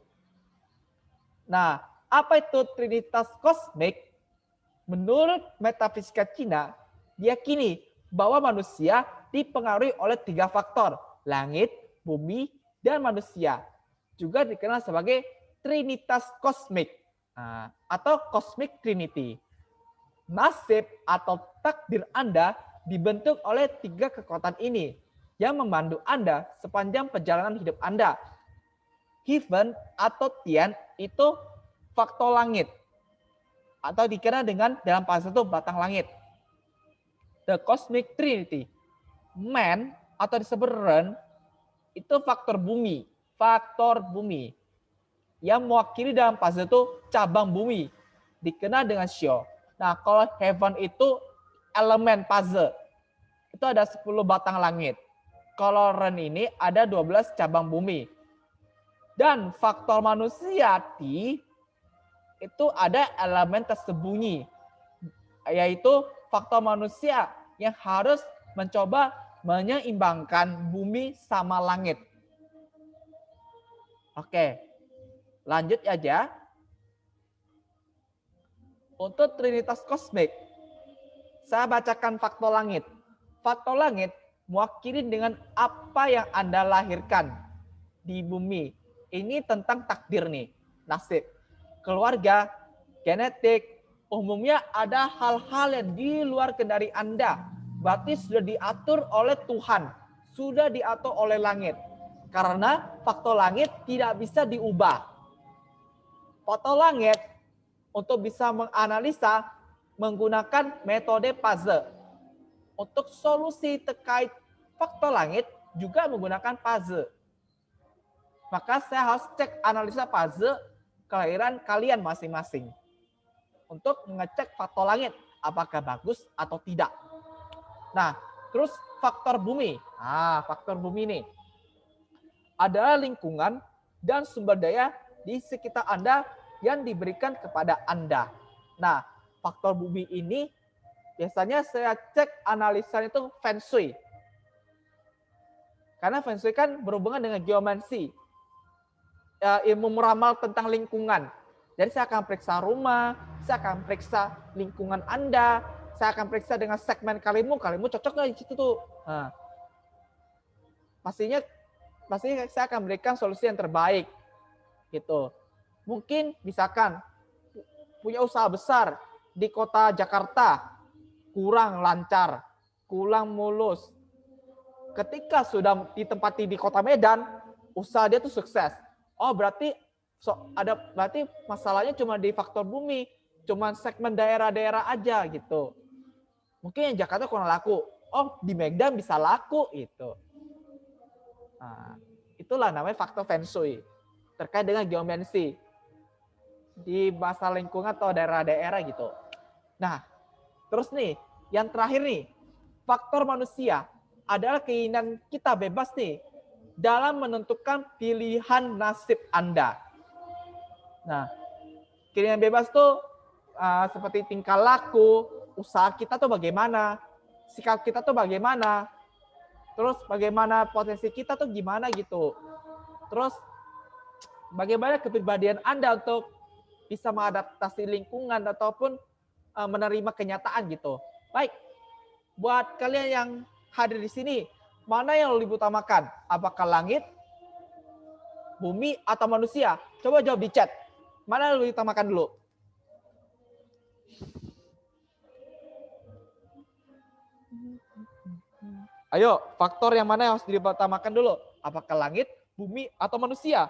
Nah, apa itu Trinitas Kosmik? Menurut metafisika Cina, diyakini bahwa manusia dipengaruhi oleh 3 faktor, langit, bumi, dan manusia. Juga dikenal sebagai Trinitas Kosmik atau Cosmic Trinity. Nasib atau takdir Anda dibentuk oleh 3 kekuatan ini yang memandu Anda sepanjang perjalanan hidup Anda. Heaven atau Tian itu faktor langit atau dikenal dengan dalam bahasa itu batang langit. The Cosmic Trinity. Man atau disebut Ren itu faktor bumi. Faktor bumi. Yang mewakili dalam bahasa itu cabang bumi. Dikenal dengan Shio. Nah, kalau Heaven itu elemen puzzle. Itu ada 10 batang langit. Kalau Ren ini ada 12 cabang bumi. Dan faktor manusia Ti itu ada elemen tersembunyi. Yaitu faktor manusia yang harus mencoba menyeimbangkan bumi sama langit. Oke, lanjut aja. Untuk Trinitas Kosmik, saya bacakan faktor langit. Faktor langit mewakili dengan apa yang Anda lahirkan di bumi. Ini tentang takdir nih, nasib. Keluarga, genetik, umumnya ada hal-hal yang di luar kendali Anda. Berarti sudah diatur oleh Tuhan, sudah diatur oleh langit. Karena faktor langit tidak bisa diubah. Faktor langit untuk bisa menganalisa menggunakan metode puzzle. Untuk solusi terkait faktor langit juga menggunakan puzzle. Maka saya harus cek analisa puzzle kelahiran kalian masing-masing. Untuk mengecek faktor langit apakah bagus atau tidak. Nah, terus faktor bumi. Faktor bumi ini adalah lingkungan dan sumber daya di sekitar Anda yang diberikan kepada Anda. Nah, faktor bumi ini biasanya saya cek analisanya itu Feng Shui. Karena Feng Shui kan berhubungan dengan geomansi. Ilmu meramal tentang lingkungan. Jadi saya akan periksa rumah, saya akan periksa lingkungan Anda, saya akan periksa dengan segmen kalimu cocok nggak di situ tuh. Nah, pastinya saya akan berikan solusi yang terbaik. Gitu. Mungkin misalkan punya usaha besar di kota Jakarta, kurang lancar, kurang mulus. Ketika sudah ditempati di kota Medan, usaha dia tuh sukses. Oh, berarti berarti masalahnya cuma di faktor bumi, cuma segmen daerah-daerah aja gitu. Mungkin yang Jakarta kurang laku. Oh, di Medan bisa laku itu. Nah, itulah namanya faktor Feng Shui terkait dengan geomansi di masalah lingkungan atau daerah-daerah gitu. Nah, terus nih, yang terakhir nih, faktor manusia adalah keinginan kita bebas nih dalam menentukan pilihan nasib Anda. Nah, Keinginan bebas tuh seperti tingkah laku, usaha kita tuh bagaimana, sikap kita tuh bagaimana, terus bagaimana potensi kita tuh gimana gitu. Terus bagaimana kepribadian Anda untuk bisa mengadaptasi lingkungan ataupun menerima kenyataan gitu. Baik, buat kalian yang hadir di sini, mana yang lebih utamakan? Apakah langit, bumi, atau manusia? Coba jawab di chat. Mana yang lebih utamakan dulu? Ayo, faktor yang mana yang harus diutamakan dulu? Apakah langit, bumi, atau manusia?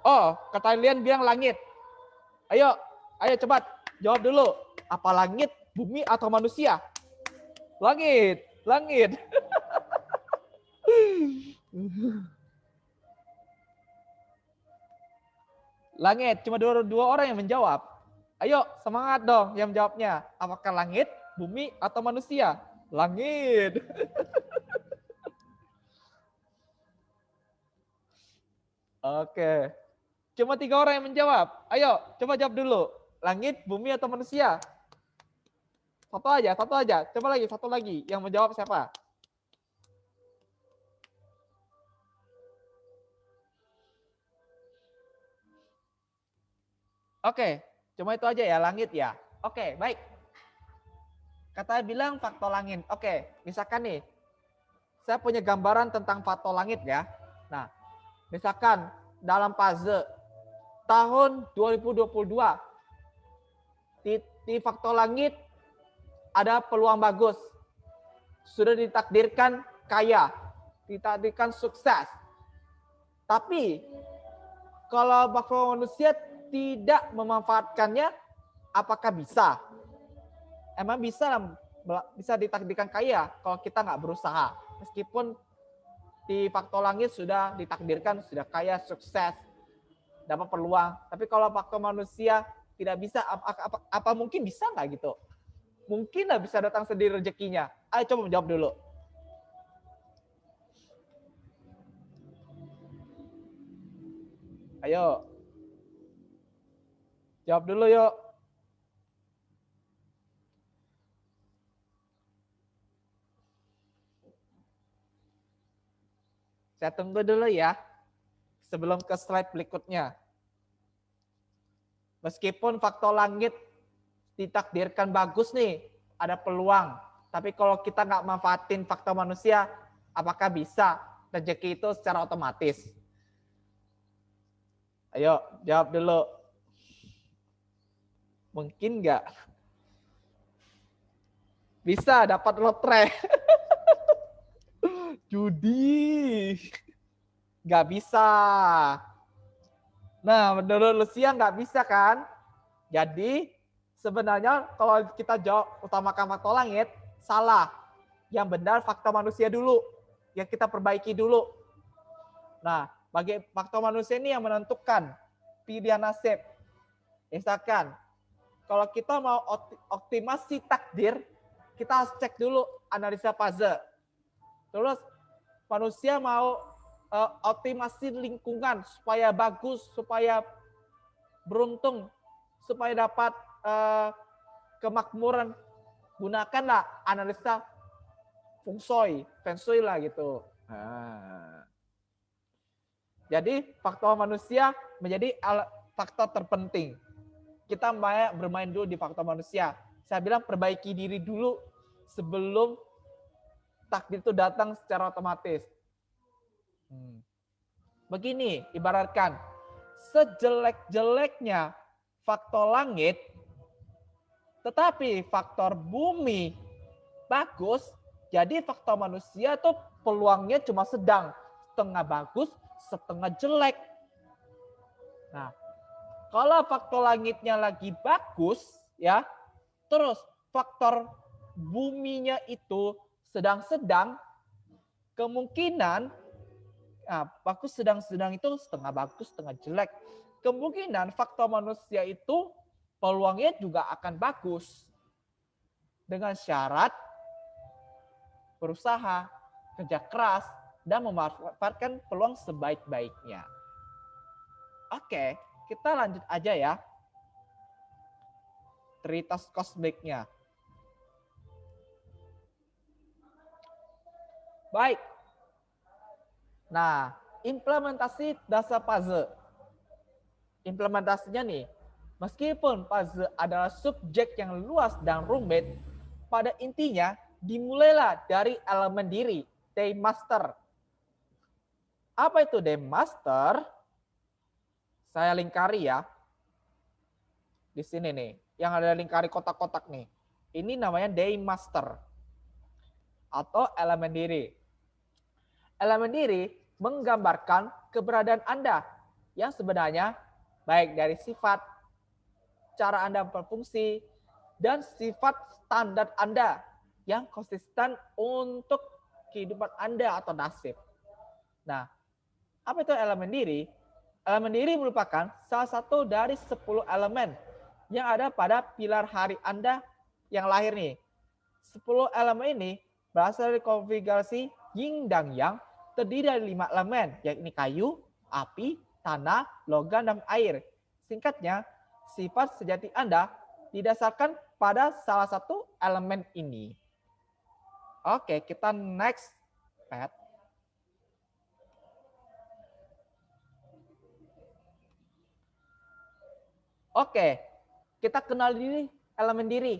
Oh, kata kalian bilang langit. Ayo, ayo cepat jawab dulu. Apa langit, bumi, atau manusia? Langit, langit. Langit, cuma dua orang yang menjawab. Ayo, semangat dong yang menjawabnya. Apakah langit, bumi, atau manusia? Langit. Oke. Cuma 3 orang yang menjawab. Ayo, coba jawab dulu. Langit, bumi, atau manusia? Satu aja, satu aja. Coba lagi, satu lagi. Yang menjawab siapa? Oke, cuma itu aja ya, langit ya. Oke, baik. Kata bilang faktor langit. Oke, misalkan nih, saya punya gambaran tentang faktor langit ya. Nah, misalkan dalam fase tahun 2022 di faktor langit ada peluang bagus. Sudah ditakdirkan kaya, ditakdirkan sukses. Tapi kalau faktor manusia tidak memanfaatkannya, apakah bisa? Emang bisa ditakdirkan kaya kalau kita nggak berusaha. Meskipun di faktor langit sudah ditakdirkan sudah kaya, sukses, dapat peluang. Tapi kalau faktor manusia tidak bisa, apa mungkin bisa nggak gitu? Mungkin nggak bisa datang sendiri rezekinya. Ayo coba menjawab dulu. Ayo. Jawab dulu yuk. Saya tunggu dulu ya. Sebelum ke slide berikutnya. Meskipun faktor langit ditakdirkan bagus nih, ada peluang. Tapi kalau kita nggak manfaatin faktor manusia, apakah bisa rezeki itu secara otomatis? Ayo, jawab dulu. Mungkin nggak? Bisa dapat lotre. Judi. Nggak bisa. Nah, menurut Lucia nggak bisa kan? Jadi, sebenarnya kalau kita jawab utamakan faktor langit, salah. Yang benar faktor manusia dulu. Yang kita perbaiki dulu. Nah, bagi faktor manusia ini yang menentukan pilihan nasib. Misalkan, kalau kita mau optimasi takdir, kita harus cek dulu analisa fase. Terus manusia mau optimasi lingkungan supaya bagus, supaya beruntung, supaya dapat kemakmuran. Gunakanlah analisa feng shui lah gitu. Nah. Jadi faktor manusia menjadi faktor terpenting. Kita bermain dulu di faktor manusia. Saya bilang perbaiki diri dulu sebelum takdir itu datang secara otomatis. Begini, ibaratkan sejelek-jeleknya faktor langit, tetapi faktor bumi bagus, jadi faktor manusia tuh peluangnya cuma sedang, setengah bagus, setengah jelek. Nah, kalau faktor langitnya lagi bagus, ya, terus faktor buminya itu sedang-sedang, kemungkinan bagus sedang-sedang itu setengah bagus, setengah jelek. Kemungkinan faktor manusia itu peluangnya juga akan bagus. Dengan syarat berusaha, kerja keras, dan memanfaatkan peluang sebaik-baiknya. Oke, kita lanjut aja ya. Tritos kosmiknya. Baik. Nah, implementasi dasar puzzle. Implementasinya nih, meskipun puzzle adalah subjek yang luas dan rumit, pada intinya dimulailah dari elemen diri, day master. Apa itu day master? Saya lingkari ya. Di sini nih, yang ada lingkari kotak-kotak nih. Ini namanya day master atau elemen diri. Elemen diri menggambarkan keberadaan Anda yang sebenarnya baik dari sifat, cara Anda berfungsi, dan sifat standar Anda yang konsisten untuk kehidupan Anda atau nasib. Nah, apa itu elemen diri? Elemen diri merupakan salah satu dari 10 elemen yang ada pada pilar hari Anda yang lahir nih. 10 elemen ini berasal dari konfigurasi yin dan yang, terdiri dari 5 elemen, yakni kayu, api, tanah, logam, dan air. Singkatnya, sifat sejati Anda didasarkan pada salah satu elemen ini. Oke, kita next, Pat. Oke, kita kenal diri elemen diri.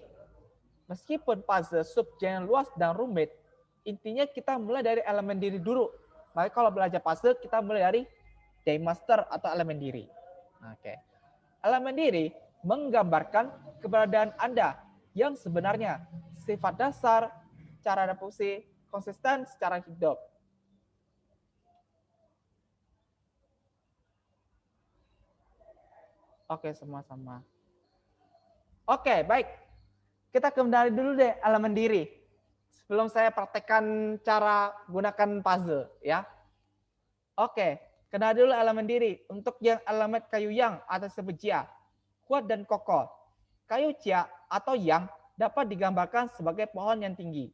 Meskipun puzzle subjek luas dan rumit, intinya kita mulai dari elemen diri dulu. Maka kalau belajar puzzle, kita mulai dari day master atau elemen diri. Oke. Elemen diri menggambarkan keberadaan Anda yang sebenarnya, sifat dasar, cara adaptasi, konsisten secara hidup. Oke, sama-sama. Oke, baik. Kita kembali dulu deh elemen diri. Sebelum saya praktekkan cara gunakan puzzle ya. Oke, kenal dulu elemen diri. Untuk yang elemen kayu yang atau disebut jia, kuat dan kokoh. Kayu jia atau yang dapat digambarkan sebagai pohon yang tinggi.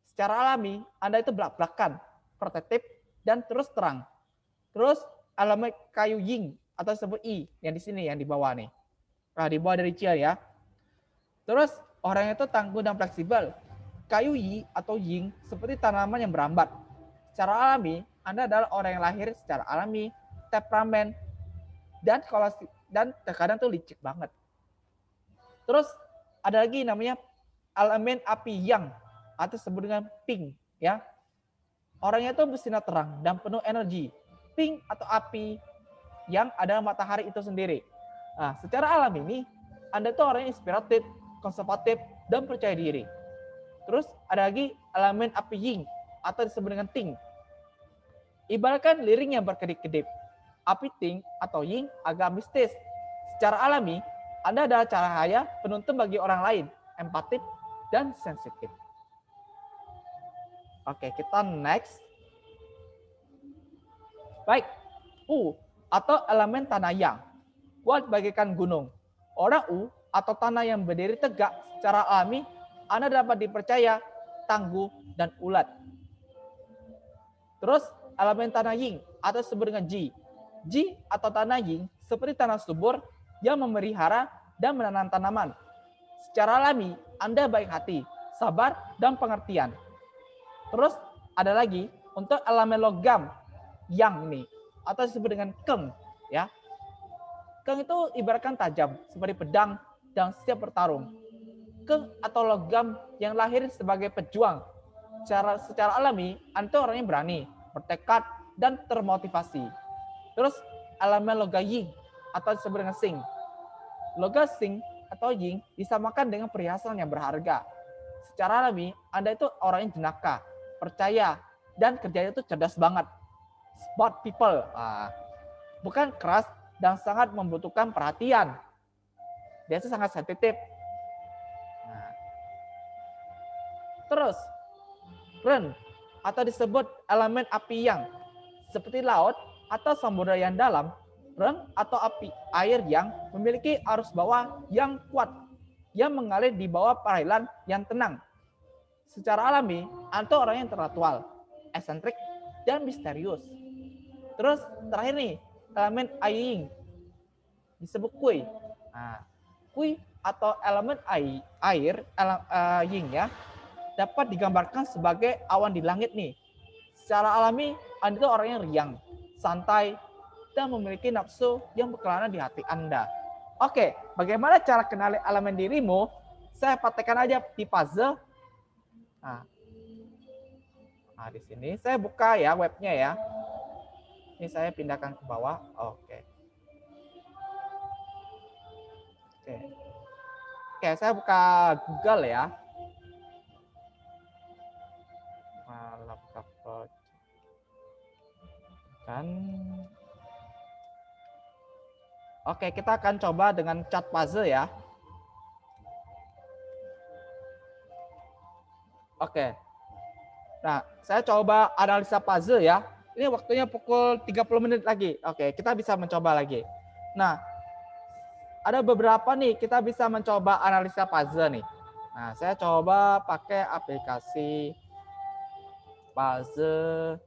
Secara alami, Anda itu belak-belakan, protektif, dan terus terang. Terus elemen kayu ying atau disebut i yang di sini yang di bawah nih. Nah, di bawah dari jia ya. Terus orang itu tangguh dan fleksibel. Kayu yi atau ying seperti tanaman yang berambat. Secara alami, Anda adalah orang yang lahir secara alami, temperamen, dan terkadang tuh licik banget. Terus ada lagi namanya elemen api yang atau disebut dengan pink ya. Orangnya itu bersinar terang dan penuh energi. Pink atau api yang adalah matahari itu sendiri. Nah, secara alami ini Anda tuh orang yang inspiratif, konservatif, dan percaya diri. Terus ada lagi elemen api yin atau disebut dengan ting. Ibaratkan liring yang berkedip-kedip. Api ting atau yin agak mistis. Secara alami, Anda adalah cahaya penuntun bagi orang lain, empatik dan sensitif. Oke, kita next. Baik, U atau elemen tanah yang kuat bagaikan gunung. Orang U atau tanah yang berdiri tegak secara alami, Anda dapat dipercaya tangguh dan ulet. Terus elemen tanah ying atau disebut dengan ji. Ji atau tanah ying seperti tanah subur yang memelihara dan menanam tanaman. Secara alami, Anda baik hati, sabar, dan pengertian. Terus ada lagi untuk elemen logam yang ini atau disebut dengan keng ya. Keng itu ibaratkan tajam seperti pedang dan siap bertarung. Keng atau logam yang lahir sebagai pejuang. Secara alami, Anda orangnya berani, bertekad, dan termotivasi. Terus elemen logam ying atau disebut dengan sing. Logam sing atau ying disamakan dengan perhiasan yang berharga. Secara alami, Anda itu orang yang jenaka, percaya, dan kerjanya itu cerdas banget. Smart people. Bukan keras dan sangat membutuhkan perhatian. Dia itu sangat sensitif. Nah. Terus, ren atau disebut elemen api yang seperti laut atau samudera yang dalam, ren atau api air yang memiliki arus bawah yang kuat yang mengalir di bawah perairan yang tenang. secara alami, Anda tuh orang yang intelektual, eksentrik, dan misterius. Terus terakhir nih, elemen aing disebut kui. Nah, kui atau elemen air, ying ya, dapat digambarkan sebagai awan di langit nih. Secara alami, Anda itu orang yang riang, santai, dan memiliki nafsu yang berkelana di hati Anda. Oke, bagaimana cara kenali elemen dirimu? Saya praktekkan aja di puzzle. Nah, di sini saya buka ya webnya ya. Ini saya pindahkan ke bawah. Oke. Oke, saya buka Google ya. Kan. Oke, kita akan coba dengan cat puzzle ya. Oke. Nah, saya coba analisa puzzle ya. Ini waktunya pukul 30 menit lagi. Oke, kita bisa mencoba lagi. Nah, ada beberapa nih kita bisa mencoba analisa puzzle nih. Nah, saya coba pakai aplikasi puzzle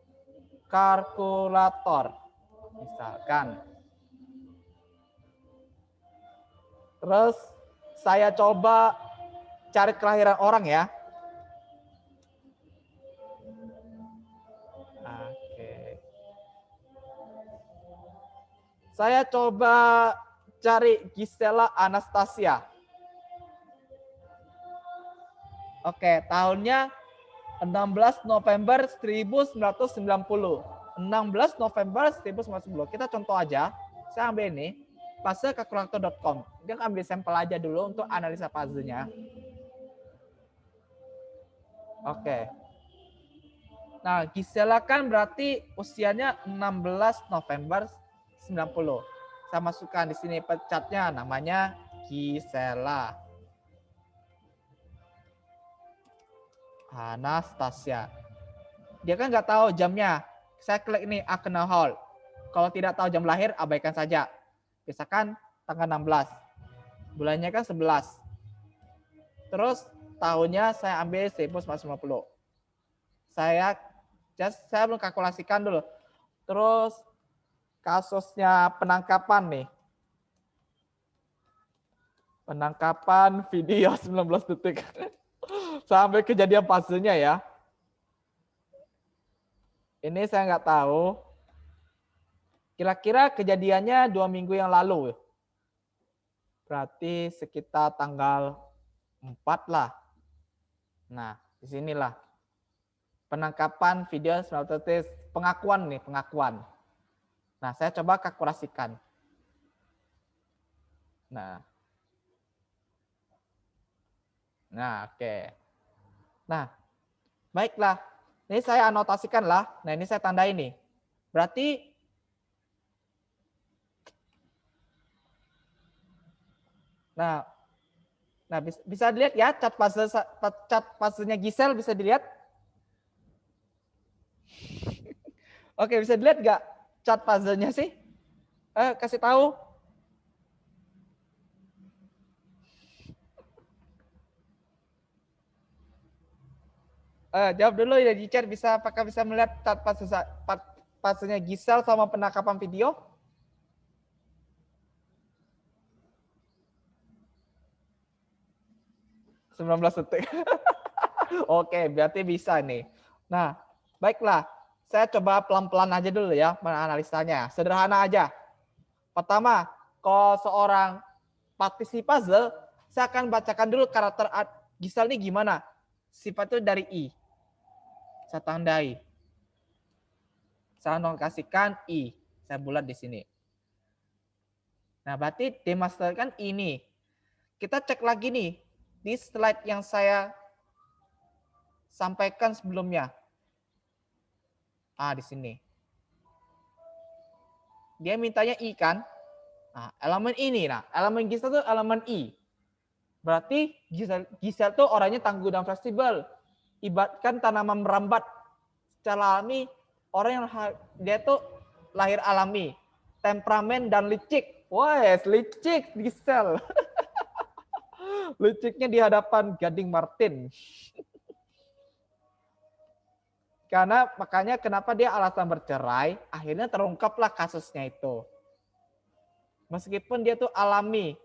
kalkulator. Misalkan. Terus saya coba cari kelahiran orang ya. Oke. Saya coba cari Gisela Anastasia. Oke, tahunnya 16 November 1990. 16 November 1990. Kita contoh aja. Saya ambil ini. puzzlekalkulator.com. Dia ambil sampel aja dulu untuk analisa puzzle-nya. Oke. Nah, Gisela kan berarti usianya 16 November 90. Saya masukkan di sini pecatnya namanya Gisela Anastasia. Dia kan nggak tahu jamnya. Saya klik ini Akena Hall. Kalau tidak tahu jam lahir, abaikan saja. Misalkan tanggal 16. Bulannya kan 11. Terus tahunnya saya ambil 1950. Saya belum kalkulasikan dulu. Terus kasusnya penangkapan nih. Penangkapan video 19 detik. Sampai kejadian puzzle-nya ya. Ini saya nggak tahu. Kira-kira kejadiannya 2 minggu yang lalu. Berarti sekitar tanggal 4 lah. Nah, disinilah. Penangkapan video 19 detik. Pengakuan nih, pengakuan. Nah, saya coba kalkulasikan. Nah, oke. Nah, baiklah. Ini saya anotasikan lah. Nah, ini saya tandai nih. Berarti Nah, bisa dilihat ya cat puzzle-nya Gisel bisa dilihat. Oke, bisa dilihat nggak cat puzzle-nya sih? Kasih tahu. Jawab dulu ya di chat, apakah bisa melihat cat puzzle-nya Gisel sama penangkapan video? -19 detik. Oke, berarti bisa nih. Nah, baiklah. Saya coba pelan-pelan aja dulu ya menganalisanya. Sederhana aja. Pertama, kalau seorang praktisi puzzle, saya akan bacakan dulu karakter Gisel ini gimana. Sifatnya dari I. Saya tandai. Saya notasikan I. Saya bulat di sini. Nah, berarti demonstrasikan ini. Kita cek lagi nih di slide yang saya sampaikan sebelumnya. Di sini. Dia mintanya I kan? Nah, elemen ini. Nah, elemen Gisel itu elemen I. Berarti Gisel itu orangnya tangguh dan fleksibel. Ibaratkan tanaman merambat. Secara alami, orang yang dia tuh lahir alami. Temperamen dan licik. Wah, licik Gisel. Liciknya di hadapan Gading Martin. Karena makanya kenapa dia alasan bercerai, akhirnya terungkaplah kasusnya itu. Meskipun dia tuh alami,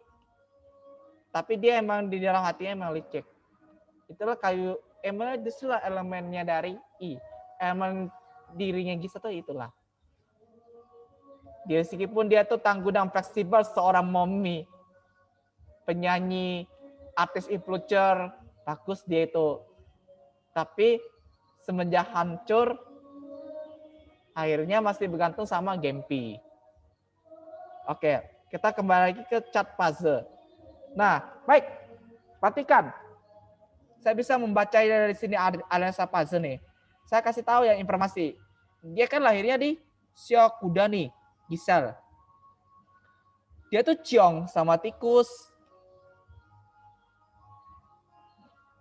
tapi dia emang di dalam hatinya emang licik. Itulah emang justru elemennya dari emang dirinya Gisa tuh itulah. Dia meskipun dia tuh tangguh dan fleksibel seorang mommy, penyanyi, artis influencer, bagus dia itu. Tapi semenjak hancur, akhirnya masih bergantung sama Gempi. Oke, kita kembali lagi ke chat puzzle. Nah, baik. Perhatikan. Saya bisa membaca dari sini aliansa puzzle nih. Saya kasih tahu ya informasi. Dia kan lahirnya di Syokuda nih, Gisel. Dia tuh ciong sama tikus.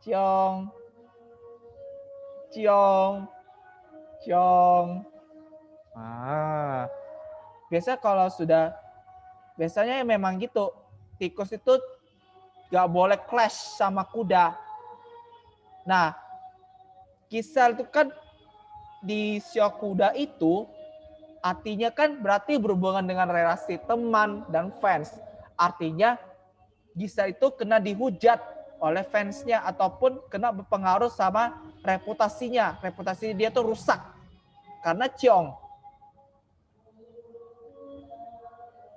Ciong. Biasanya memang gitu. Tikus itu gak boleh clash sama kuda. Nah, Gisel itu kan di Syokuda itu artinya kan berarti berhubungan dengan relasi teman dan fans. Artinya Gisel itu kena dihujat oleh fansnya ataupun kena berpengaruh sama reputasinya. Reputasi dia tuh rusak karena ciong.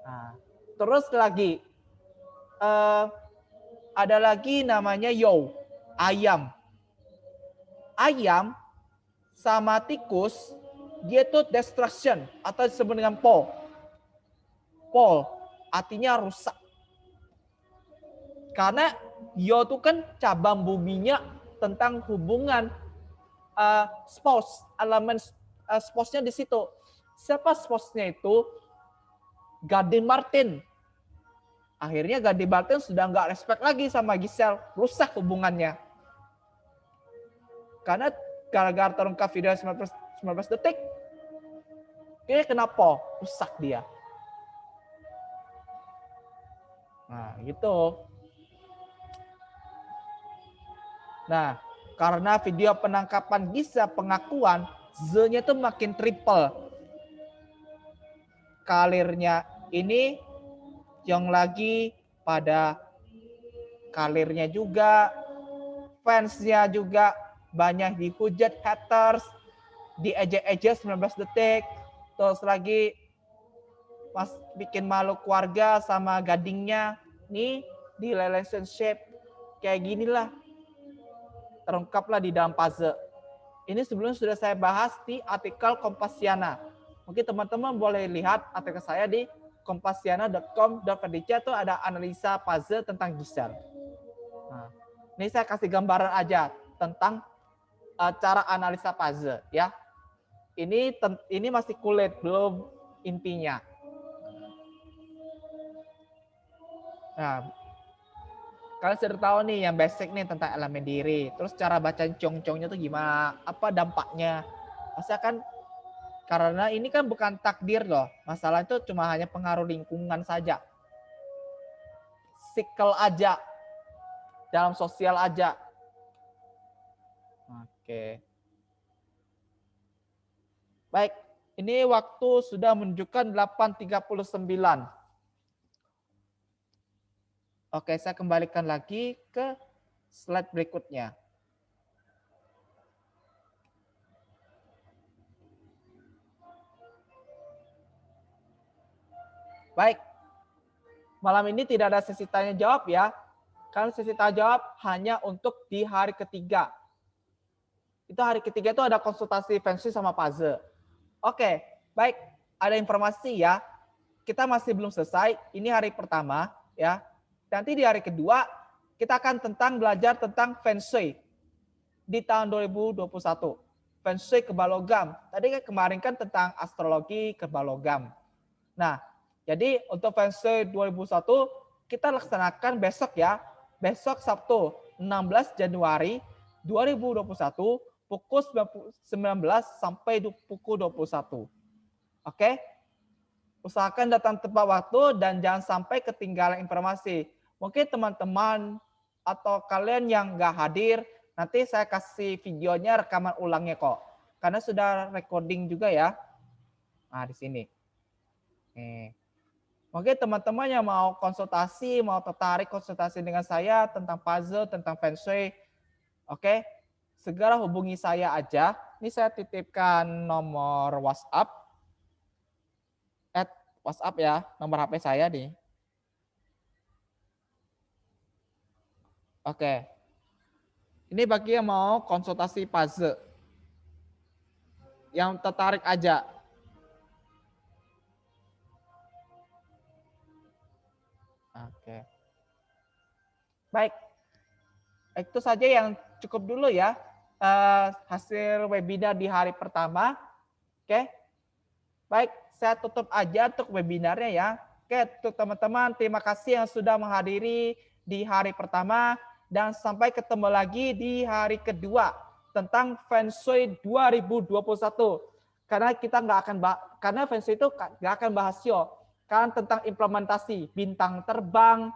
Nah, terus lagi ada lagi namanya Yo, ayam. Ayam sama tikus dia tuh destruction atau disebut dengan pol. Pol artinya rusak. Karena Yo itu kan cabang buminya tentang hubungan spouse, elemen spouse-nya di situ. Siapa spouse-nya itu? Gading Martin. Akhirnya Gading Martin sudah nggak respect lagi sama Gisel, rusak hubungannya. Karena gara-gara terungkap video 19 detik, dia kenapa? Rusak dia. Nah, gitu. Nah, karena video penangkapan Gisa pengakuan, Z-nya tuh makin triple. Kalirnya ini yang lagi pada kalirnya juga, fansnya juga banyak dihujat haters, diejek-ejek 19 detik, terus lagi pas bikin malu keluarga sama gadingnya, nih di relationship kayak gini lah. Terungkaplah di dalam puzzle. Ini sebelumnya sudah saya bahas di artikel Kompasiana. Mungkin teman-teman boleh lihat artikel saya di kompasiana.com.pdc itu ada analisa puzzle tentang Gisel. Nah, ini saya kasih gambaran aja tentang cara analisa puzzle ya. Ini masih kulit, belum intinya. Nah, kalian sudah tahu nih yang basic nih tentang elemen diri. Terus cara baca cong-congnya tuh gimana? Apa dampaknya? Masa kan karena ini kan bukan takdir loh. Masalah itu cuma hanya pengaruh lingkungan saja. Sikel aja. Dalam sosial aja. Oke. Baik, ini waktu sudah menunjukkan 8.39. Oke, saya kembalikan lagi ke slide berikutnya. Baik, malam ini tidak ada sesi tanya jawab ya. Karena sesi tanya jawab hanya untuk di hari ketiga. Itu hari ketiga itu ada konsultasi fancy sama puzzle. Oke, baik. Ada informasi ya. Kita masih belum selesai. Ini hari pertama ya. Nanti di hari kedua kita akan belajar tentang Feng Shui di tahun 2021. Feng Shui kebalogam. Tadi kan kemarin kan tentang astrologi kebalogam. Nah, jadi untuk Feng Shui 2021 kita laksanakan besok ya. Besok Sabtu 16 Januari 2021 pukul 19 sampai pukul 21. Oke? Usahakan datang tepat waktu dan jangan sampai ketinggalan informasi. Mungkin teman-teman atau kalian yang nggak hadir, nanti saya kasih videonya rekaman ulangnya kok. karena sudah recording juga ya. Nah, di sini. Oke, teman-teman yang mau konsultasi, mau tertarik konsultasi dengan saya tentang puzzle, tentang feng shui, oke, segera hubungi saya aja. Ini saya titipkan nomor WhatsApp, WhatsApp ya, nomor HP saya nih. Oke, ini bagi yang mau konsultasi puzzle, yang tertarik aja. Oke. Baik, itu saja yang cukup dulu ya. Hasil webinar di hari pertama. Oke. Baik, saya tutup aja untuk webinarnya ya. Oke, untuk teman-teman terima kasih yang sudah menghadiri di hari pertama dan sampai ketemu lagi di hari kedua tentang Feng Shui 2021. Karena kita nggak akan karena Feng Shui itu nggak akan bahas kan tentang implementasi bintang terbang,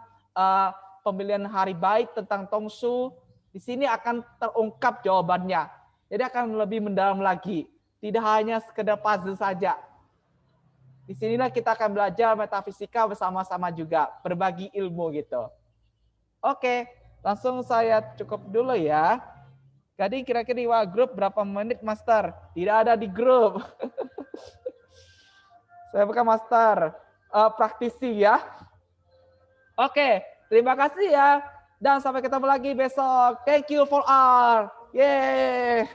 pemilihan hari baik tentang Tongsu. Di sini akan terungkap jawabannya. Jadi akan lebih mendalam lagi. Tidak hanya sekedar puzzle saja. Di sinilah kita akan belajar metafisika bersama-sama juga, berbagi ilmu gitu. Oke, langsung saya cukup dulu ya. Jadi kira-kira di grup berapa menit, Master? Tidak ada di grup. Saya bukan Master, praktisi ya. Oke, terima kasih ya. Dan sampai ketemu lagi besok. Thank you for all. Yeay.